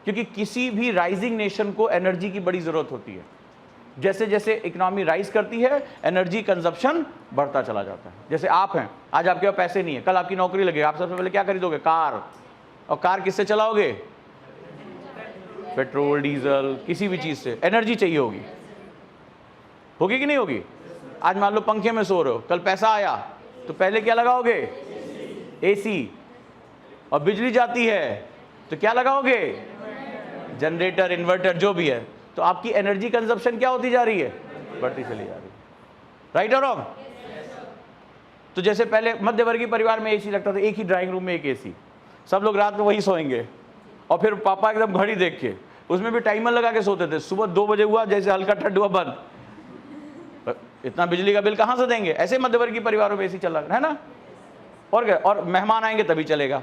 Speaker 1: क्योंकि किसी भी राइजिंग नेशन को एनर्जी की बड़ी जरूरत होती है। जैसे जैसे इकोनॉमी राइज करती है एनर्जी कंजप्शन बढ़ता चला जाता है। जैसे आप हैं, आज आपके पास पैसे नहीं है, कल आपकी नौकरी लगेगी, आप सबसे पहले क्या खरीदोगे, कार। और कार किससे चलाओगे, पेट्रोल, डीजल, किसी भी चीज से एनर्जी चाहिए होगी कि नहीं होगी। आज मान लो पंखे में सो रहे हो, कल पैसा आया तो पहले क्या लगाओगे, AC। और बिजली जाती है तो क्या लगाओगे, जनरेटर, इन्वर्टर, जो भी है। तो आपकी एनर्जी कंजप्शन क्या होती जा रही है, बढ़ती चली जा रही है। राइट और रॉन्ग। तो जैसे पहले मध्यवर्गीय परिवार में AC लगता था, एक ही ड्राइंग रूम में एक AC, सब लोग रात में वही सोएंगे। और फिर पापा एकदम घड़ी देख के, उसमें भी टाइमर लगा के सोते थे, सुबह 2 बजे हुआ, जैसे हल्का ठंड हुआ बंद। इतना बिजली का बिल कहाँ से देंगे। ऐसे मध्यवर्गीय परिवारों में AC चला है ना। और क्या, और मेहमान आएंगे तभी चलेगा।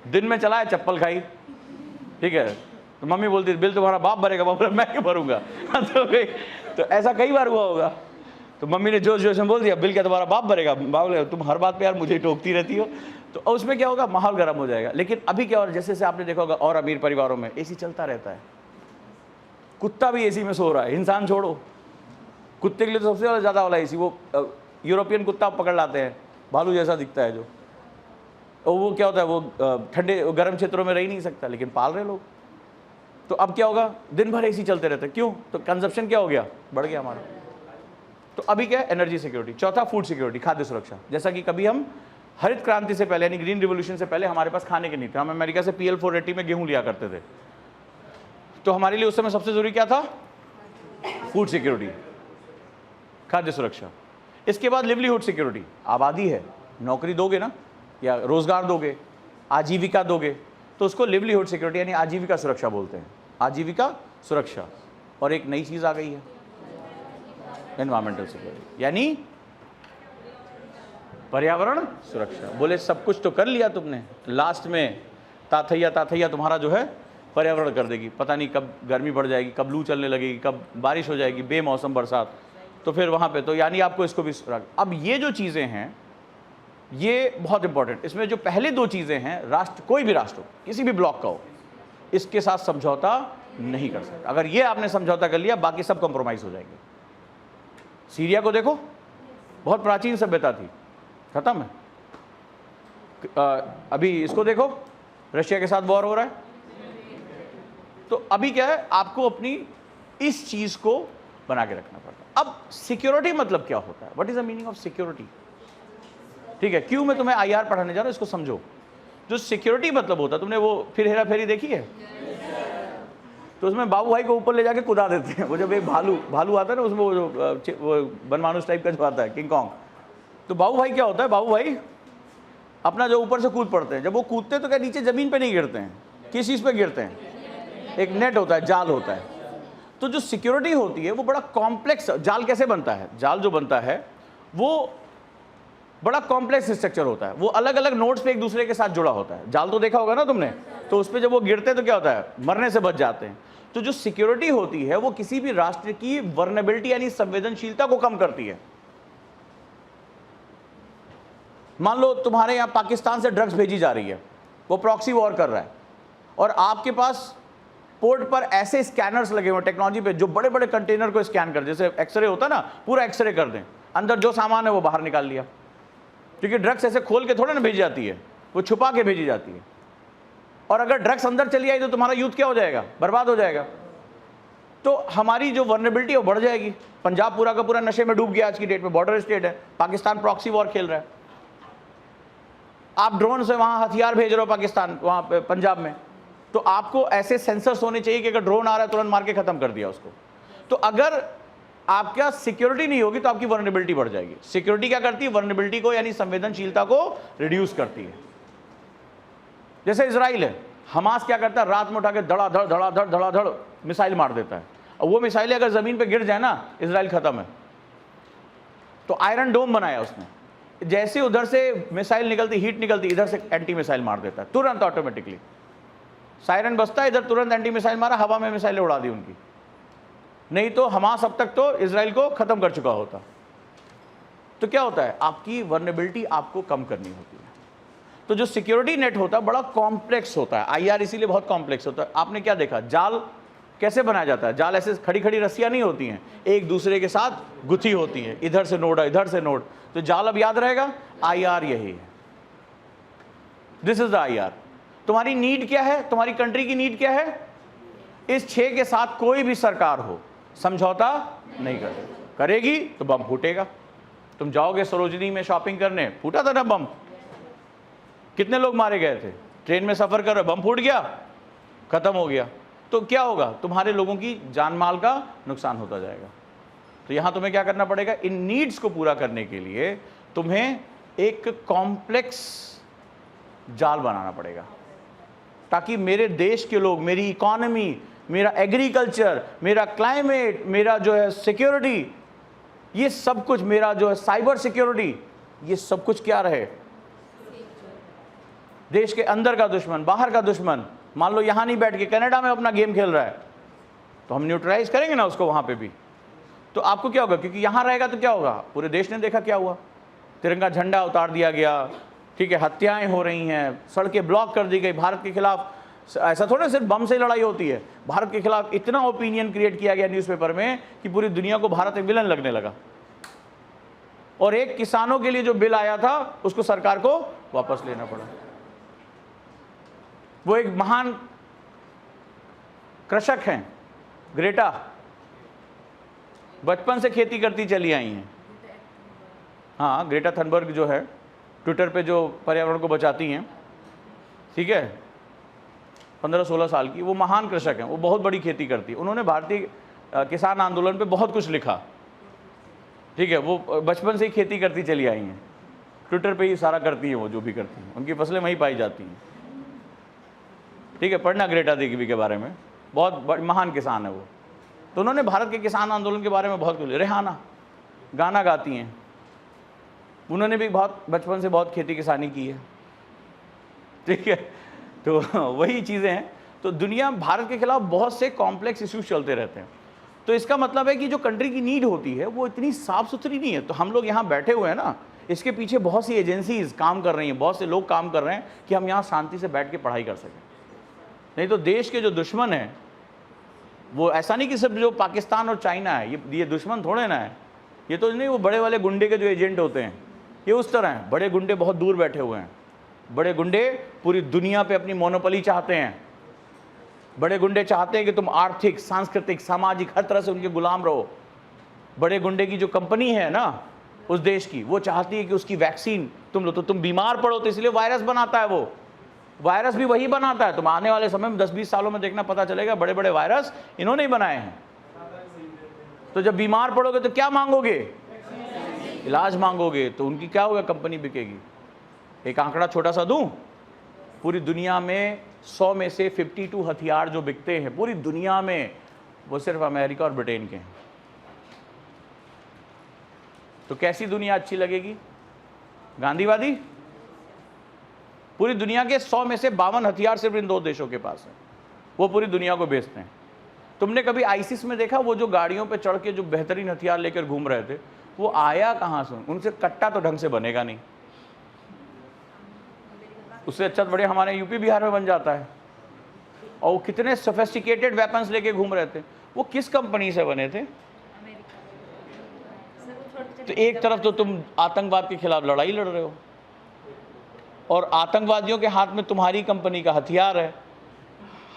Speaker 1: दिन में चला है, चप्पल खाई, ठीक है, तो मम्मी बोलती बिल तुम्हारा बाप भरेगा, बाप मैं क्यों भरूंगा तो ऐसा कई बार हुआ होगा। तो मम्मी ने जोश जोश में बोल दिया बिल क्या तुम्हारा बाप भरेगा, बाप बोले तुम हर बात पे यार मुझे टोकती रहती हो। तो उसमें क्या होगा, माहौल गर्म हो जाएगा। लेकिन अभी क्या, और जैसे जैसे आपने देखा होगा और अमीर परिवारों में AC चलता रहता है, कुत्ता भी AC में सो रहा है। इंसान छोड़ो, कुत्ते के लिए तो सबसे ज़्यादा वाला AC, वो यूरोपियन कुत्ता पकड़ लाते हैं, भालू जैसा दिखता है जो, और वो क्या होता है, वो ठंडे गर्म क्षेत्रों में रह ही नहीं सकता, लेकिन पाल रहे लोग। तो अब क्या होगा, दिन भर AC चलते रहते, क्यों, तो कंजप्शन क्या हो गया, बढ़ गया हमारा। तो अभी क्या है, एनर्जी सिक्योरिटी। चौथा फूड सिक्योरिटी, खाद्य सुरक्षा। जैसा कि कभी हम हरित क्रांति से पहले यानी ग्रीन रिवोल्यूशन से पहले हमारे पास खाने के नहीं थे, हम अमेरिका से PL 480 में गेहूं लिया करते थे। तो हमारे लिए उस समय सबसे जरूरी क्या था, फूड सिक्योरिटी, खाद्य सुरक्षा। इसके बाद लिवलीहुड सिक्योरिटी, आबादी है, नौकरी दोगे ना, या रोजगार दोगे, आजीविका दोगे, तो उसको लिवलीहुड सिक्योरिटी यानी आजीविका सुरक्षा बोलते हैं, आजीविका सुरक्षा। और एक नई चीज आ गई है, एनवायरमेंटल सिक्योरिटी यानी पर्यावरण सुरक्षा। बोले सब कुछ तो कर लिया तुमने, लास्ट में ताथैया तुम्हारा जो है पर्यावरण कर देगी। पता नहीं कब गर्मी बढ़ जाएगी, कब लू चलने लगेगी, कब बारिश हो जाएगी, बेमौसम बरसात, तो फिर वहाँ पे तो यानी आपको इसको भी। अब ये जो चीज़ें हैं ये बहुत इंपॉर्टेंट। इसमें जो पहले 2 चीज़ें हैं, राष्ट्र, कोई भी राष्ट्र हो, किसी भी ब्लॉक का हो, इसके साथ समझौता नहीं कर सकता। अगर ये आपने समझौता कर लिया, बाकी सब कॉम्प्रोमाइज़ हो जाएंगे। सीरिया को देखो, बहुत प्राचीन सभ्यता थी, खत्म है। अभी इसको देखो, रशिया के साथ वॉर हो रहा है। तो अभी क्या है, आपको अपनी इस चीज को बना के रखना पड़ता है। अब सिक्योरिटी मतलब क्या होता है, what is the meaning of security, ठीक है। क्यों मैं तुम्हें IR पढ़ाने जा रहा हूं, इसको समझो। जो सिक्योरिटी मतलब होता है, तुमने वो फिर हेरा फेरी देखी है, तो उसमें बाबू भाई को ऊपर ले जाके कुदा देते हैं। वो जब एक भालू आता है ना, उसमें वो जो वो बनमानुस टाइप का जो आता है, किंग कॉन्ग, तो बाबू भाई क्या होता है, बाबू भाई अपना जो ऊपर से कूद पड़ते हैं। जब वो कूदते हैं तो क्या नीचे जमीन पे नहीं गिरते हैं, किस चीज़ पे गिरते हैं, एक नेट होता है, जाल होता है। तो जो सिक्योरिटी होती है वो बड़ा कॉम्प्लेक्स, जाल कैसे बनता है, जाल जो बनता है वो बड़ा कॉम्प्लेक्स स्ट्रक्चर होता है, वो अलग अलग नोड्स पे एक दूसरे के साथ जुड़ा होता है। जाल तो देखा होगा ना तुमने, तो उस पर जब वो गिरते हैं तो क्या होता है, मरने से बच जाते हैं। तो जो सिक्योरिटी होती है वो किसी भी राष्ट्र की वर्नेबिलिटी यानी संवेदनशीलता को कम करती है। मान लो तुम्हारे यहां पाकिस्तान से ड्रग्स भेजी जा रही है, वो प्रॉक्सी वॉर कर रहा है, और आपके पास पोर्ट पर ऐसे स्कैनर्स लगे हुए टेक्नोलॉजी पे जो बड़े बड़े कंटेनर को स्कैन कर, जैसे एक्सरे होता है ना, पूरा एक्सरे कर दें, अंदर जो सामान है वो बाहर निकाल लिया। क्योंकि ड्रग्स ऐसे खोल के थोड़े ना भेजी जाती है, वो छुपा के भेजी जाती है। और अगर ड्रग्स अंदर चली आई तो तुम्हारा यूथ क्या हो जाएगा, बर्बाद हो जाएगा। तो हमारी जो वर्नेबिलिटी है वो बढ़ जाएगी। पंजाब पूरा का पूरा नशे में डूब गया आज की डेट में, बॉर्डर स्टेट है, पाकिस्तान प्रॉक्सी वॉर खेल रहा है। आप ड्रोन से वहां हथियार भेज रहे हो पाकिस्तान, वहां पे पंजाब में, तो आपको ऐसे सेंसर्स होने चाहिए कि अगर ड्रोन आ रहा है तुरंत मार के खत्म कर दिया उसको। तो अगर आपका सिक्योरिटी नहीं होगी तो आपकी वर्नेबिलिटी बढ़ जाएगी। सिक्योरिटी क्या करती है, वर्नेबिलिटी को यानी संवेदनशीलता को रिड्यूस करती है। जैसे इजराइल है, हमास क्या करता है, रात में उठा के धड़ाधड़ मिसाइल मार देता है, और वो मिसाइलें अगर जमीन पे गिर जाए ना, इजराइल खत्म है। तो आयरन डोम बनाया उसने, जैसे उधर से मिसाइल निकलती, हीट निकलती, इधर से एंटी मिसाइल मार देता है तुरंत, ऑटोमेटिकली सायरन बजता है, इधर तुरंत एंटी मिसाइल मारा, हवा में मिसाइलें उड़ा दी उनकी। नहीं तो हमास अब तक तो इजराइल को खत्म कर चुका होता। तो क्या होता है, आपकी वर्नेबिलिटी आपको कम करनी होती है। तो जो सिक्योरिटी नेट होता है बड़ा कॉम्प्लेक्स होता है, आईआर इसीलिए बहुत कॉम्प्लेक्स होता है। आपने क्या देखा, जाल कैसे बनाया जाता है, जाल ऐसे खड़ी खड़ी रस्सियां नहीं होती हैं, एक दूसरे के साथ गुथी होती हैं, इधर से नोड इधर से नोड। तो जाल अब याद रहेगा, आईआर यही है, दिस इज द आईआर। तुम्हारी नीड क्या है, तुम्हारी कंट्री की नीड क्या है, इस 6 के साथ कोई भी सरकार हो समझौता नहीं करेगी तो बम फूटेगा। तुम जाओगे सरोजनी में शॉपिंग करने, फूटा था ना बम, कितने लोग मारे गए थे, ट्रेन में सफर कर रहे, बम फूट गया, खत्म हो गया। तो क्या होगा, तुम्हारे लोगों की जान माल का नुकसान होता जाएगा। तो यहां तुम्हें क्या करना पड़ेगा, इन नीड्स को पूरा करने के लिए तुम्हें एक कॉम्प्लेक्स जाल बनाना पड़ेगा, ताकि मेरे देश के लोग, मेरी इकोनॉमी, मेरा एग्रीकल्चर, मेरा क्लाइमेट, मेरा जो है सिक्योरिटी, ये सब कुछ, मेरा जो है साइबर सिक्योरिटी, ये सब कुछ क्या रहे, देश के अंदर का दुश्मन, बाहर का दुश्मन, मान लो यहां नहीं बैठ के कनाडा में अपना गेम खेल रहा है, तो हम न्यूट्रलाइज करेंगे ना उसको वहां पे भी। तो आपको क्या होगा, क्योंकि यहां रहेगा तो क्या होगा, पूरे देश ने देखा क्या हुआ, तिरंगा झंडा उतार दिया गया, ठीक है, हत्याएं हो रही हैं, सड़कें ब्लॉक कर दी गई भारत के खिलाफ। ऐसा थोड़ा सिर्फ बम से लड़ाई होती है, भारत के खिलाफ इतना ओपिनियन क्रिएट किया गया न्यूज़पेपर में कि पूरी दुनिया को भारत एक विलन लगने लगा। और एक किसानों के लिए जो बिल आया था उसको सरकार को वापस लेना पड़ा। वो एक महान कृषक हैं, ग्रेटा, बचपन से खेती करती चली आई हैं। हाँ, ग्रेटा थनबर्ग जो है, ट्विटर पे जो पर्यावरण को बचाती हैं, ठीक है, 15-16 साल की, वो महान कृषक हैं, वो बहुत बड़ी खेती करती है। उन्होंने भारतीय किसान आंदोलन पे बहुत कुछ लिखा, ठीक है, वो बचपन से ही खेती करती चली आई हैं, ट्विटर पे ही सारा करती हैं, वो जो भी करती हैं, उनकी फसलें वहीं पाई जाती हैं, ठीक है, पढ़ना ग्रेटा देवी के बारे में, बहुत महान किसान है वो। तो उन्होंने भारत के किसान आंदोलन के बारे में बहुत कुछ, रेहाना गाना गाती हैं, उन्होंने भी बहुत बचपन से बहुत खेती किसानी की है, ठीक है। तो वही चीज़ें हैं। तो दुनिया, भारत के खिलाफ बहुत से कॉम्प्लेक्स इश्यूज चलते रहते हैं। तो इसका मतलब है कि जो कंट्री की नीड होती है वो इतनी साफ सुथरी नहीं है। तो हम लोग यहाँ बैठे हुए हैं ना, इसके पीछे बहुत सी एजेंसीज काम कर रही हैं, बहुत से लोग काम कर रहे हैं कि हम यहाँ शांति से बैठ के पढ़ाई कर सकें। नहीं तो देश के जो दुश्मन हैं, वो ऐसा नहीं कि सिर्फ जो पाकिस्तान और चाइना है, ये दुश्मन थोड़े ना है, ये तो नहीं वो बड़े वाले गुंडे के जो एजेंट होते हैं, ये उस तरह हैं। बड़े गुंडे बहुत दूर बैठे हुए हैं, बड़े गुंडे पूरी दुनिया पे अपनी मोनोपोली चाहते हैं। बड़े गुंडे चाहते हैं कि तुम आर्थिक, सांस्कृतिक, सामाजिक हर तरह से उनके गुलाम रहो। बड़े गुंडे की जो कंपनी है ना उस देश की, वो चाहती है कि उसकी वैक्सीन तुम लो, तो तुम बीमार पड़ो तो इसलिए वायरस बनाता है, वो वायरस भी वही बनाता है। तुम आने वाले समय में 10-20 सालों में देखना, पता चलेगा बड़े बड़े वायरस इन्होंने ही बनाए हैं। तो जब बीमार पड़ोगे तो क्या मांगोगे, इलाज मांगोगे, तो उनकी क्या होगा, कंपनी बिकेगी। एक आंकड़ा छोटा सा दूं, पूरी दुनिया में 100 में से 52 हथियार जो बिकते हैं पूरी दुनिया में, वो सिर्फ अमेरिका और ब्रिटेन के हैं। तो कैसी दुनिया अच्छी लगेगी? गांधीवादी? पूरी दुनिया के 100 में से 52 हथियार सिर्फ इन 2 देशों के पास है, वो पूरी दुनिया को बेचते हैं। तुमने कभी आईसिस में देखा वो जो गाड़ियों पे चढ़ के जो बेहतरीन हथियार लेकर घूम रहे थे, वो आया कहां से? उनसे कट्टा तो ढंग से बनेगा नहीं, उससे अच्छा बढ़िया हमारे यूपी बिहार में बन जाता है। और वो कितने सोफिस्टिकेटेड वेपन्स लेके घूम रहे थे, वो किस कंपनी से बने थे? तो एक तरफ तो तुम आतंकवाद के खिलाफ लड़ाई लड़ रहे हो और आतंकवादियों के हाथ में तुम्हारी कंपनी का हथियार है।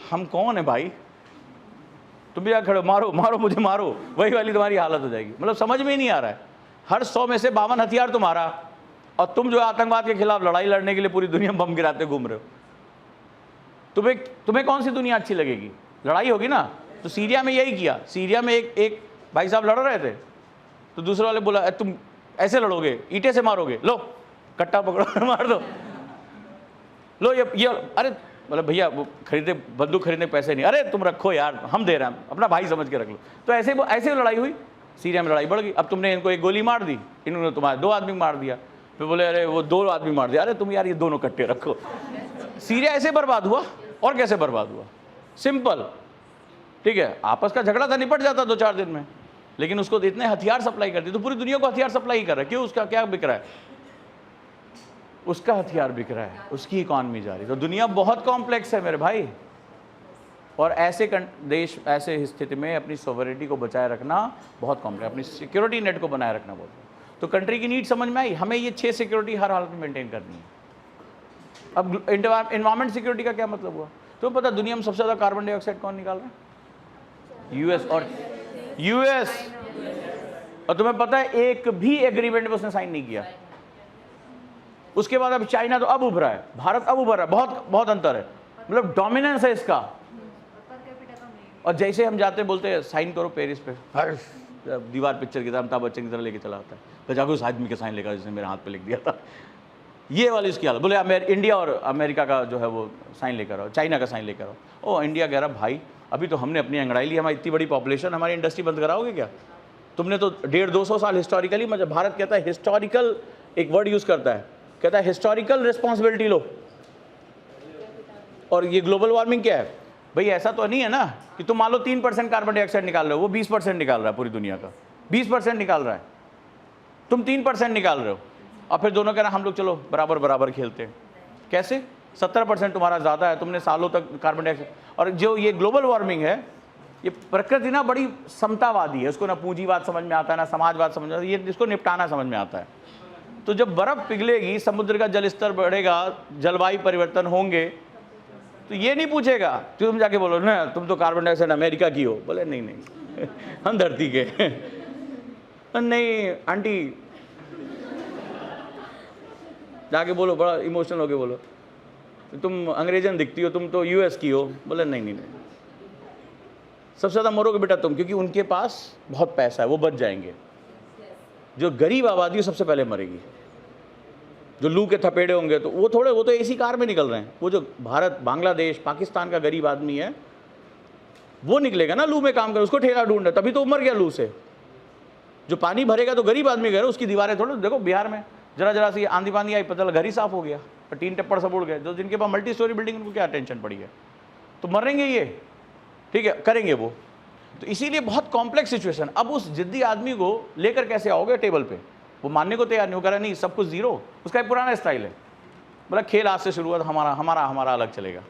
Speaker 1: हम कौन है भाई? तुम भी खड़े, मारो मारो मुझे मारो, वही वाली तुम्हारी हालत हो जाएगी। मतलब समझ में ही नहीं आ रहा है। हर 100 में से 52 हथियार तुम्हारा, और तुम जो आतंकवाद के खिलाफ लड़ाई लड़ने के लिए पूरी दुनिया में बम गिराते घूम रहे हो। तुम्हें कौन सी दुनिया अच्छी लगेगी? लड़ाई होगी ना। तो सीरिया में यही किया। सीरिया में एक भाई साहब लड़ रहे थे, तो दूसरे वाले बोला तुम ऐसे लड़ोगे, ईंटे से मारोगे, लो कट्टा पकड़ो मार दो, लो ये अरे मतलब भैया वो खरीदे, बंदूक खरीदने पैसे नहीं, अरे तुम रखो यार हम दे रहे हैं, अपना भाई समझ के रख लो। तो ऐसे लड़ाई हुई, सीरिया में लड़ाई बढ़ गई। अब तुमने इनको एक गोली मार दी, इन्होंने तुम्हारे 2 आदमी मार दिया, फिर बोले अरे वो 2 आदमी मार दिया, अरे तुम यार ये दोनों कट्टे रखो। सीरिया ऐसे बर्बाद हुआ। और कैसे बर्बाद हुआ? सिंपल, ठीक है, आपस का झगड़ा था, निपट जाता 2-4 दिन में, लेकिन उसको इतने हथियार सप्लाई कर दिए। तो पूरी दुनिया को हथियार सप्लाई कर रहा है। क्यों? उसका क्या बिक रहा है? उसका हथियार बिक रहा है, उसकी इकॉनमी जा रही है। तो दुनिया बहुत कॉम्प्लेक्स है मेरे भाई, और ऐसे देश ऐसे स्थिति में अपनी सॉवरेनिटी को बचाए रखना बहुत कॉम्प्लेक्स, अपनी सिक्योरिटी नेट को बनाए रखना बहुत। तो कंट्री की नीड समझ में आई, हमें ये 6 सिक्योरिटी हर हालत में मेंटेन करनी है। अब एनवायरमेंट सिक्योरिटी का क्या मतलब हुआ? तो पता दुनिया में सबसे ज़्यादा कार्बन डाइऑक्साइड कौन निकाल रहा है? यूएस। और तुम्हें पता है एक भी एग्रीमेंट में उसने साइन नहीं किया। उसके बाद अब चाइना तो अब उभरा है, भारत अब उभर रहा है, बहुत बहुत अंतर है, मतलब डोमिनेंस है इसका। और जैसे हम जाते बोलते हैं साइन करो पेरिस पे, हर दीवार पिक्चर की तरह अमिताभ बच्चन की तरह लेके चला आता है, तो जाकर उस आदमी के साइन लेकर जिसने मेरे हाथ पे लिख दिया था, ये वाली इसकी हालत। बोले इंडिया और अमेरिका का जो है वो साइन लेकर आओ, चाइना का साइन लेकर आओ। ओ इंडिया कह रहा भाई अभी तो हमने अपनी अंगड़ाई ली, हमारी इतनी बड़ी पॉपुलेशन, हमारी इंडस्ट्री बंद कराओगे क्या? तुमने तो 150-200 साल हिस्टोरिकली, मतलब भारत कहता है हिस्टोरिकल, एक वर्ड यूज़ करता है, कहता है हिस्टोरिकल रिस्पॉन्सिबिलिटी लो। और ये ग्लोबल वार्मिंग क्या है भाई? ऐसा तो नहीं है ना कि तुम मान लो 3% कार्बन डाइऑक्साइड निकाल रहे हो, वो 20% निकाल रहा है, पूरी दुनिया का 20% निकाल रहा है, तुम 3% निकाल रहे हो, और फिर दोनों कह रहे हैं हम लोग चलो बराबर बराबर खेलते हैं। कैसे? 70% तुम्हारा ज़्यादा है, तुमने सालों तक कार्बन डाइऑक्साइड। और जो ये ग्लोबल वार्मिंग है, ये प्रकृति ना बड़ी समतावादी है, उसको ना पूंजीवाद समझ में आता है, ना समाजवाद समझ में आता है, ये इसको निपटाना समझ में आता है। तो जब बर्फ़ पिघलेगी, समुद्र का जल स्तर बढ़ेगा, जलवायु परिवर्तन होंगे, तो ये नहीं पूछेगा कि तुम जाके बोलो ना तुम तो कार्बन डाइऑक्साइड अमेरिका की हो, बोले नहीं नहीं हम धरती के नहीं आंटी, जाके बोलो बड़ा इमोशनल होके बोलो तुम अंग्रेजन दिखती हो, तुम तो यूएस की हो, बोले नहीं नहीं नहीं, सबसे ज़्यादा मरोगे बेटा तुम, क्योंकि उनके पास बहुत पैसा है, वो बच जाएंगे। जो गरीब आबादी सबसे पहले मरेगी, जो लू के थपेड़े होंगे, तो वो तो एसी कार में निकल रहे हैं। वो जो भारत, बांग्लादेश, पाकिस्तान का गरीब आदमी है, वो निकलेगा ना लू में काम कर, उसको ठेला ढूंढ, तभी तो मर गया लू से। जो पानी भरेगा तो गरीब आदमी घर, उसकी दीवारें थोड़ा, देखो बिहार में जरा सी आंधी पानी आई, पता लगा घर ही साफ हो गया, और 3 टप्पड़ सब उड़ गए। जो जिनके पास मल्टी स्टोरी बिल्डिंग, उनको क्या टेंशन पड़ी है? तो मरेंगे ये, ठीक है, करेंगे वो। तो इसीलिए बहुत कॉम्प्लेक्स सिचुएशन। अब उस जिद्दी आदमी को लेकर कैसे आओगे टेबल पे? वो मानने को तैयार नहीं, वो कह रहा नहीं सब कुछ जीरो। उसका एक पुराना स्टाइल है, बोला खेल आज से शुरू हुआ, हमारा अलग चलेगा।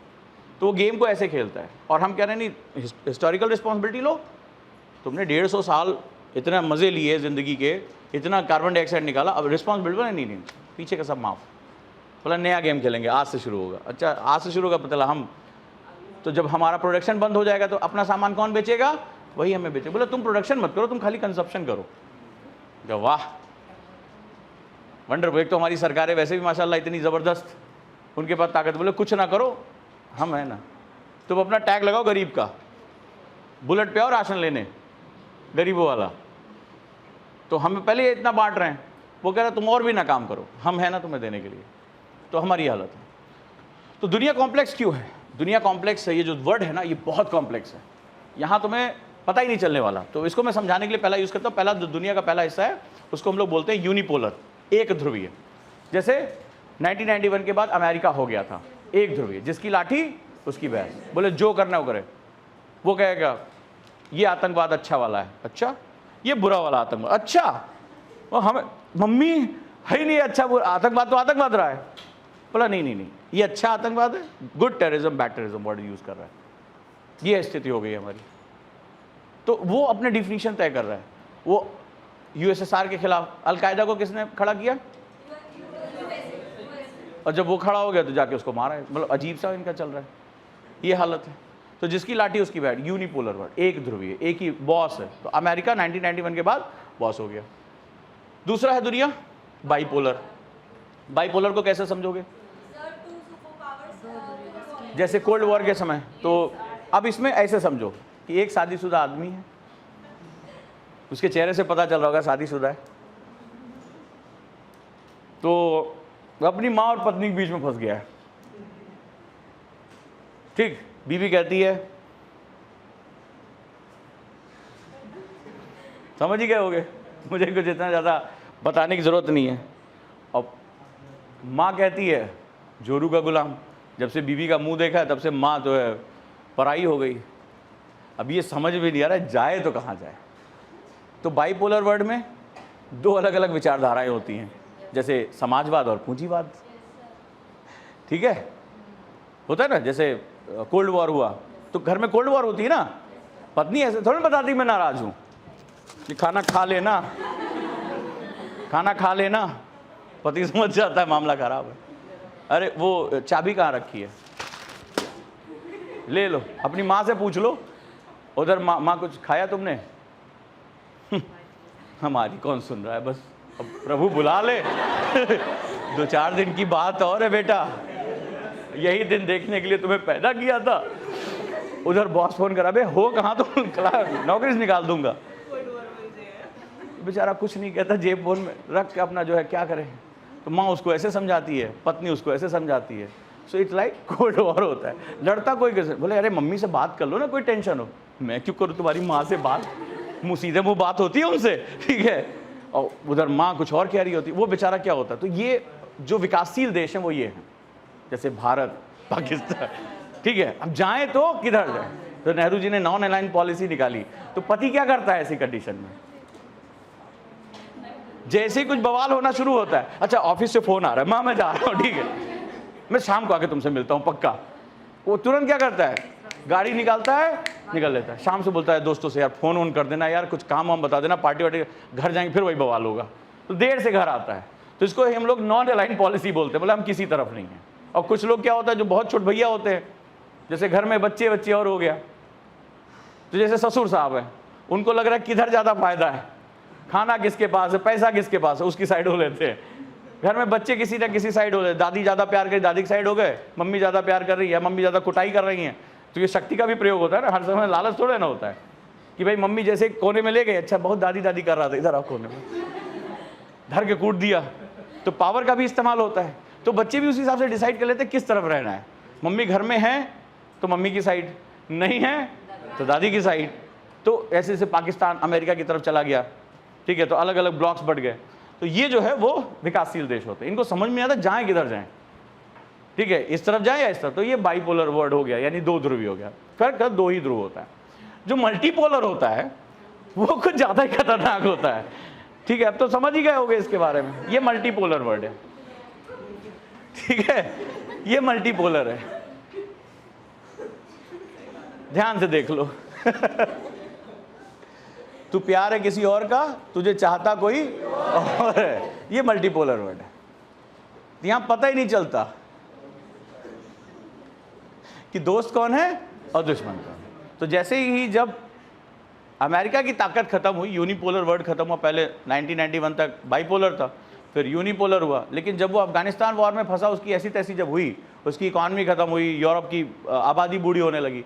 Speaker 1: तो वो गेम को ऐसे खेलता है। और हम कह रहे हैं नहीं, हिस्टोरिकल रिस्पॉन्सिबिलिटी लो। तुमने 150 साल इतना मज़े लिए ज़िंदगी के, इतना कार्बन डाइऑक्साइड निकाला, अब रिस्पॉन्सिबिलिटी नहीं, पीछे का सब माफ़। बोला नया गेम खेलेंगे, आज से शुरू होगा। अच्छा आज से शुरू होगा, पता लगा हम तो जब हमारा प्रोडक्शन बंद हो जाएगा तो अपना सामान कौन बेचेगा? वही हमें बेचेगा। बोला तुम प्रोडक्शन मत करो, तुम खाली कंजप्शन करो। वाह वंडरफुल। एक तो हमारी सरकारें वैसे भी माशाल्लाह इतनी ज़बरदस्त, उनके पास ताकत। बोले कुछ ना करो, हम है ना, तुम अपना टैग लगाओ गरीब का, बुलेट पे आओ राशन लेने गरीबों वाला। तो हम पहले इतना बांट रहे हैं, वो कह रहा तुम और भी ना काम करो, हम है ना तुम्हें देने के लिए। तो हमारी हालत है। तो दुनिया कॉम्प्लेक्स क्यों है? दुनिया कॉम्प्लेक्स है, ये जो वर्ड है ना, ये बहुत कॉम्प्लेक्स है। यहाँ तुम्हें पता ही नहीं चलने वाला। तो इसको मैं समझाने के लिए पहला यूज़ करता हूँ। पहला दुनिया का पहला हिस्सा है, उसको हम लोग बोलते हैं यूनिपोलर, एक ध्रुवीय। जैसे 1991 के बाद अमेरिका हो गया था एक ध्रुवीय, जिसकी लाठी उसकी भैंस, बोले जो करना वो करे। वो कहेगा ये आतंकवाद अच्छा वाला है, अच्छा ये बुरा वाला आतंकवाद, अच्छा वो हमें मम्मी है ही नहीं अच्छा, आतंकवाद तो आतंकवाद रहा है। बोला नहीं नहीं नहीं, ये अच्छा आतंकवाद है, good terrorism bad terrorism word use कर रहा है। ये स्थिति हो गई है हमारी। तो वो अपने डिफिनीशन तय कर रहा है। वो यूएसएसआर के खिलाफ अलकायदा को किसने खड़ा किया, और जब वो खड़ा हो गया तो जाके उसको मारा है। मतलब अजीब सा इनका चल रहा है, ये हालत है। तो जिसकी लाठी उसकी बैठ, यूनिपोलर वर्ड, एक ध्रुवीय, एक ही बॉस है। तो अमेरिका 1991 के बाद बॉस हो गया। दूसरा है दुनिया बाइपोलर। बाइपोलर को कैसे समझोगे, जैसे कोल्ड वॉर के समय। तो अब इसमें ऐसे समझो कि एक शादीशुदा आदमी है, उसके चेहरे से पता चल रहा होगा शादीशुदा है, तो अपनी माँ और पत्नी के बीच में फंस गया है। ठीक, बीवी कहती है, समझ ही गए होगे, मुझे कुछ इतना ज़्यादा बताने की ज़रूरत नहीं है। अब माँ कहती है जोरू का गुलाम। जब से बीवी का मुंह देखा है तब से माँ जो है पराई हो गई। अब ये समझ भी नहीं आ रहा है जाए तो कहाँ जाए। तो बाइपोलर वर्ड में दो अलग अलग विचारधाराएं होती हैं, जैसे समाजवाद और पूंजीवाद। ठीक है, होता है ना, जैसे कोल्ड वॉर हुआ तो घर में कोल्ड वॉर होती है ना, पत्नी ऐसे थोड़ी बताती मैं नाराज हूँ, कि खाना खा लेना, खाना खा लेना। पति समझ जाता है मामला खराब है। अरे वो चाबी कहाँ रखी है, ले लो, अपनी माँ से पूछ लो, उधर माँ कुछ खाया तुमने? हमारी कौन सुन रहा है, बस अब प्रभु बुला ले। 2-4 दिन की बात और है बेटा, यही दिन देखने के लिए तुम्हें पैदा किया था। उधर बॉस फोन करा, बे हो कहाँ, तो नौकरी से निकाल दूंगा। बेचारा कुछ नहीं कहता, जेब फोन में रख के अपना जो है क्या करे। तो माँ उसको ऐसे समझाती है, पत्नी उसको ऐसे समझाती है। So it's like cold war होता है। लड़ता कोई कैसे, बोले अरे मम्मी से बात कर लो ना, कोई टेंशन हो। मैं क्यों करूँ तुम्हारी माँ से बात, मुँह सीधे मुँह बात होती है उनसे, ठीक है। और उधर माँ कुछ और कह रही होती, वो बेचारा क्या होता है। तो ये जो विकासशील देश हैं वो ये हैं, जैसे भारत, पाकिस्तान, ठीक है। अब जाएँ तो किधर जाए, तो नेहरू जी ने नॉन अलाइन पॉलिसी निकाली। तो पति क्या करता है ऐसी कंडीशन में, जैसे ही कुछ बवाल होना शुरू होता है, अच्छा ऑफिस से फोन आ रहा है, माँ मैं जा रहा हूँ, ठीक है, मैं शाम को आके तुमसे मिलता हूँ पक्का। वो तुरंत क्या करता है, गाड़ी निकालता है, निकल लेता है। शाम से बोलता है दोस्तों से यार फोन ऑन कर देना, यार कुछ काम वाम बता देना, पार्टी वार्टी, घर जाएंगे फिर वही बवाल होगा। तो देर से घर आता है। तो इसको हम लोग नॉन अलाइन पॉलिसी बोलते हैं, बोले हम किसी तरफ नहीं हैं। और कुछ लोग क्या होता है जो बहुत छोट भैया होते हैं, जैसे घर में बच्चे बच्चे और हो गया, तो जैसे ससुर साहब है, उनको लग रहा है किधर ज़्यादा फायदा है, खाना किसके पास है, पैसा किसके पास है, उसकी साइड हो लेते हैं। घर में बच्चे किसी न किसी साइड हो गए, दादी ज़्यादा प्यार करी, दादी की साइड हो गए, मम्मी ज़्यादा प्यार कर रही है, मम्मी ज़्यादा कुटाई कर रही हैं। तो ये शक्ति का भी प्रयोग होता है ना, हर समय लालच थोड़ा ना होता है कि भाई मम्मी जैसे कोने में ले गए, अच्छा बहुत दादी दादी कर रहा था, इधर आओ कोने में, धर के कूट दिया। तो पावर का भी इस्तेमाल होता है। तो बच्चे भी उसी हिसाब से डिसाइड कर लेते हैं किस तरफ रहना है। मम्मी घर में है तो मम्मी की साइड, नहीं है तो दादी की साइड। तो ऐसे ऐसे पाकिस्तान अमेरिका की तरफ चला गया, ठीक है। तो अलग अलग ब्लॉक्स बढ़ गए। तो ये जो है वो विकासशील देश होते हैं, इनको समझ में नहीं आता जाएं किधर जाएं, ठीक है, इस तरफ जाएं या इस तरफ। तो ये बाइपोलर वर्ड हो गया, यानी दो ध्रुवी हो गया। फिर दो ही ध्रुव होता है। जो मल्टीपोलर होता है वो कुछ ज़्यादा ही खतरनाक होता है, ठीक है। अब तो समझ ही गए होंगे इसके बारे में। ये मल्टीपोलर वर्ड है, ठीक है, ये मल्टीपोलर है। ध्यान से देख लो। तू प्यार है किसी और का, तुझे चाहता कोई और है, ये मल्टीपोलर वर्ड है। यहां पता ही नहीं चलता कि दोस्त कौन है और दुश्मन कौन है। तो जैसे ही जब अमेरिका की ताकत खत्म हुई, यूनिपोलर वर्ड खत्म हुआ। पहले 1991 तक बाइपोलर था, फिर यूनिपोलर हुआ। लेकिन जब वो अफगानिस्तान वॉर में फंसा, उसकी ऐसी तैसी जब हुई, उसकी इकॉनमी खत्म हुई, यूरोप की आबादी बूढ़ी होने लगी,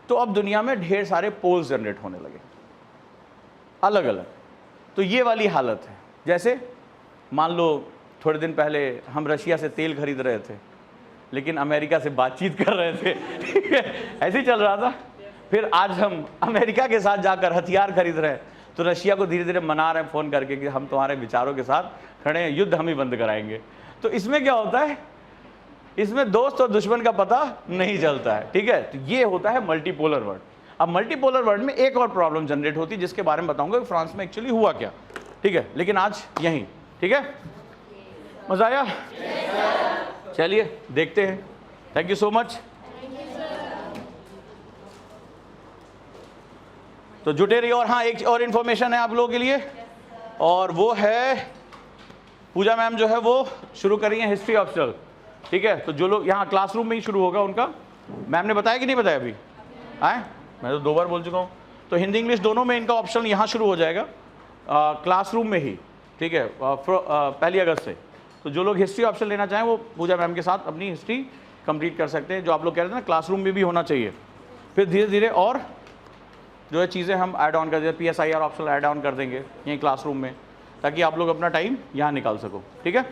Speaker 1: तो अब दुनिया में ढेर सारे पोल्स जनरेट होने लगे अलग अलग। तो ये वाली हालत है। जैसे मान लो थोड़े दिन पहले हम रशिया से तेल खरीद रहे थे, लेकिन अमेरिका से बातचीत कर रहे थे, ठीक है, ऐसे ही चल रहा था। फिर आज हम अमेरिका के साथ जाकर हथियार खरीद रहे हैं, तो रशिया को धीरे धीरे मना रहे हैं फ़ोन करके कि हम तुम्हारे विचारों के साथ खड़े हैं, युद्ध हम ही बंद कराएंगे। तो इसमें क्या होता है, इसमें दोस्त और दुश्मन का पता नहीं चलता है, ठीक है। तो ये होता है मल्टीपोलर वर्ल्ड। अब मल्टीपोलर वर्ल्ड में एक और प्रॉब्लम जनरेट होती है जिसके बारे में बताऊंगा कि फ्रांस में एक्चुअली हुआ क्या, ठीक है। लेकिन आज यहीं, ठीक है, मजा आया? चलिए देखते हैं। Thank you so much. तो जुटे रहिए। और हाँ, एक और इन्फॉर्मेशन है आप लोगों के लिए, और वो है पूजा मैम जो है वो शुरू कर रही है हिस्ट्री ऑप्शनल, ठीक है। तो जो लोग यहाँ क्लासरूम में ही शुरू होगा उनका, मैम ने बताया कि नहीं बताया अभी? आए, मैं तो 2 बार बोल चुका हूँ। तो हिंदी इंग्लिश दोनों में इनका ऑप्शन यहाँ शुरू हो जाएगा क्लासरूम में ही, ठीक है, 1 अगस्त से। तो जो लोग हिस्ट्री ऑप्शन लेना चाहें वो पूजा मैम के साथ अपनी हिस्ट्री कंप्लीट कर सकते हैं। जो आप लोग कह रहे थे ना क्लासरूम में भी होना चाहिए, फिर धीरे धीरे और जो है चीज़ें हम ऐड ऑन कर देंगे, PSIR ऑप्शन ऐड ऑन कर देंगे यहीं क्लासरूम में, ताकि आप लोग अपना टाइम यहाँ निकाल सको, ठीक है।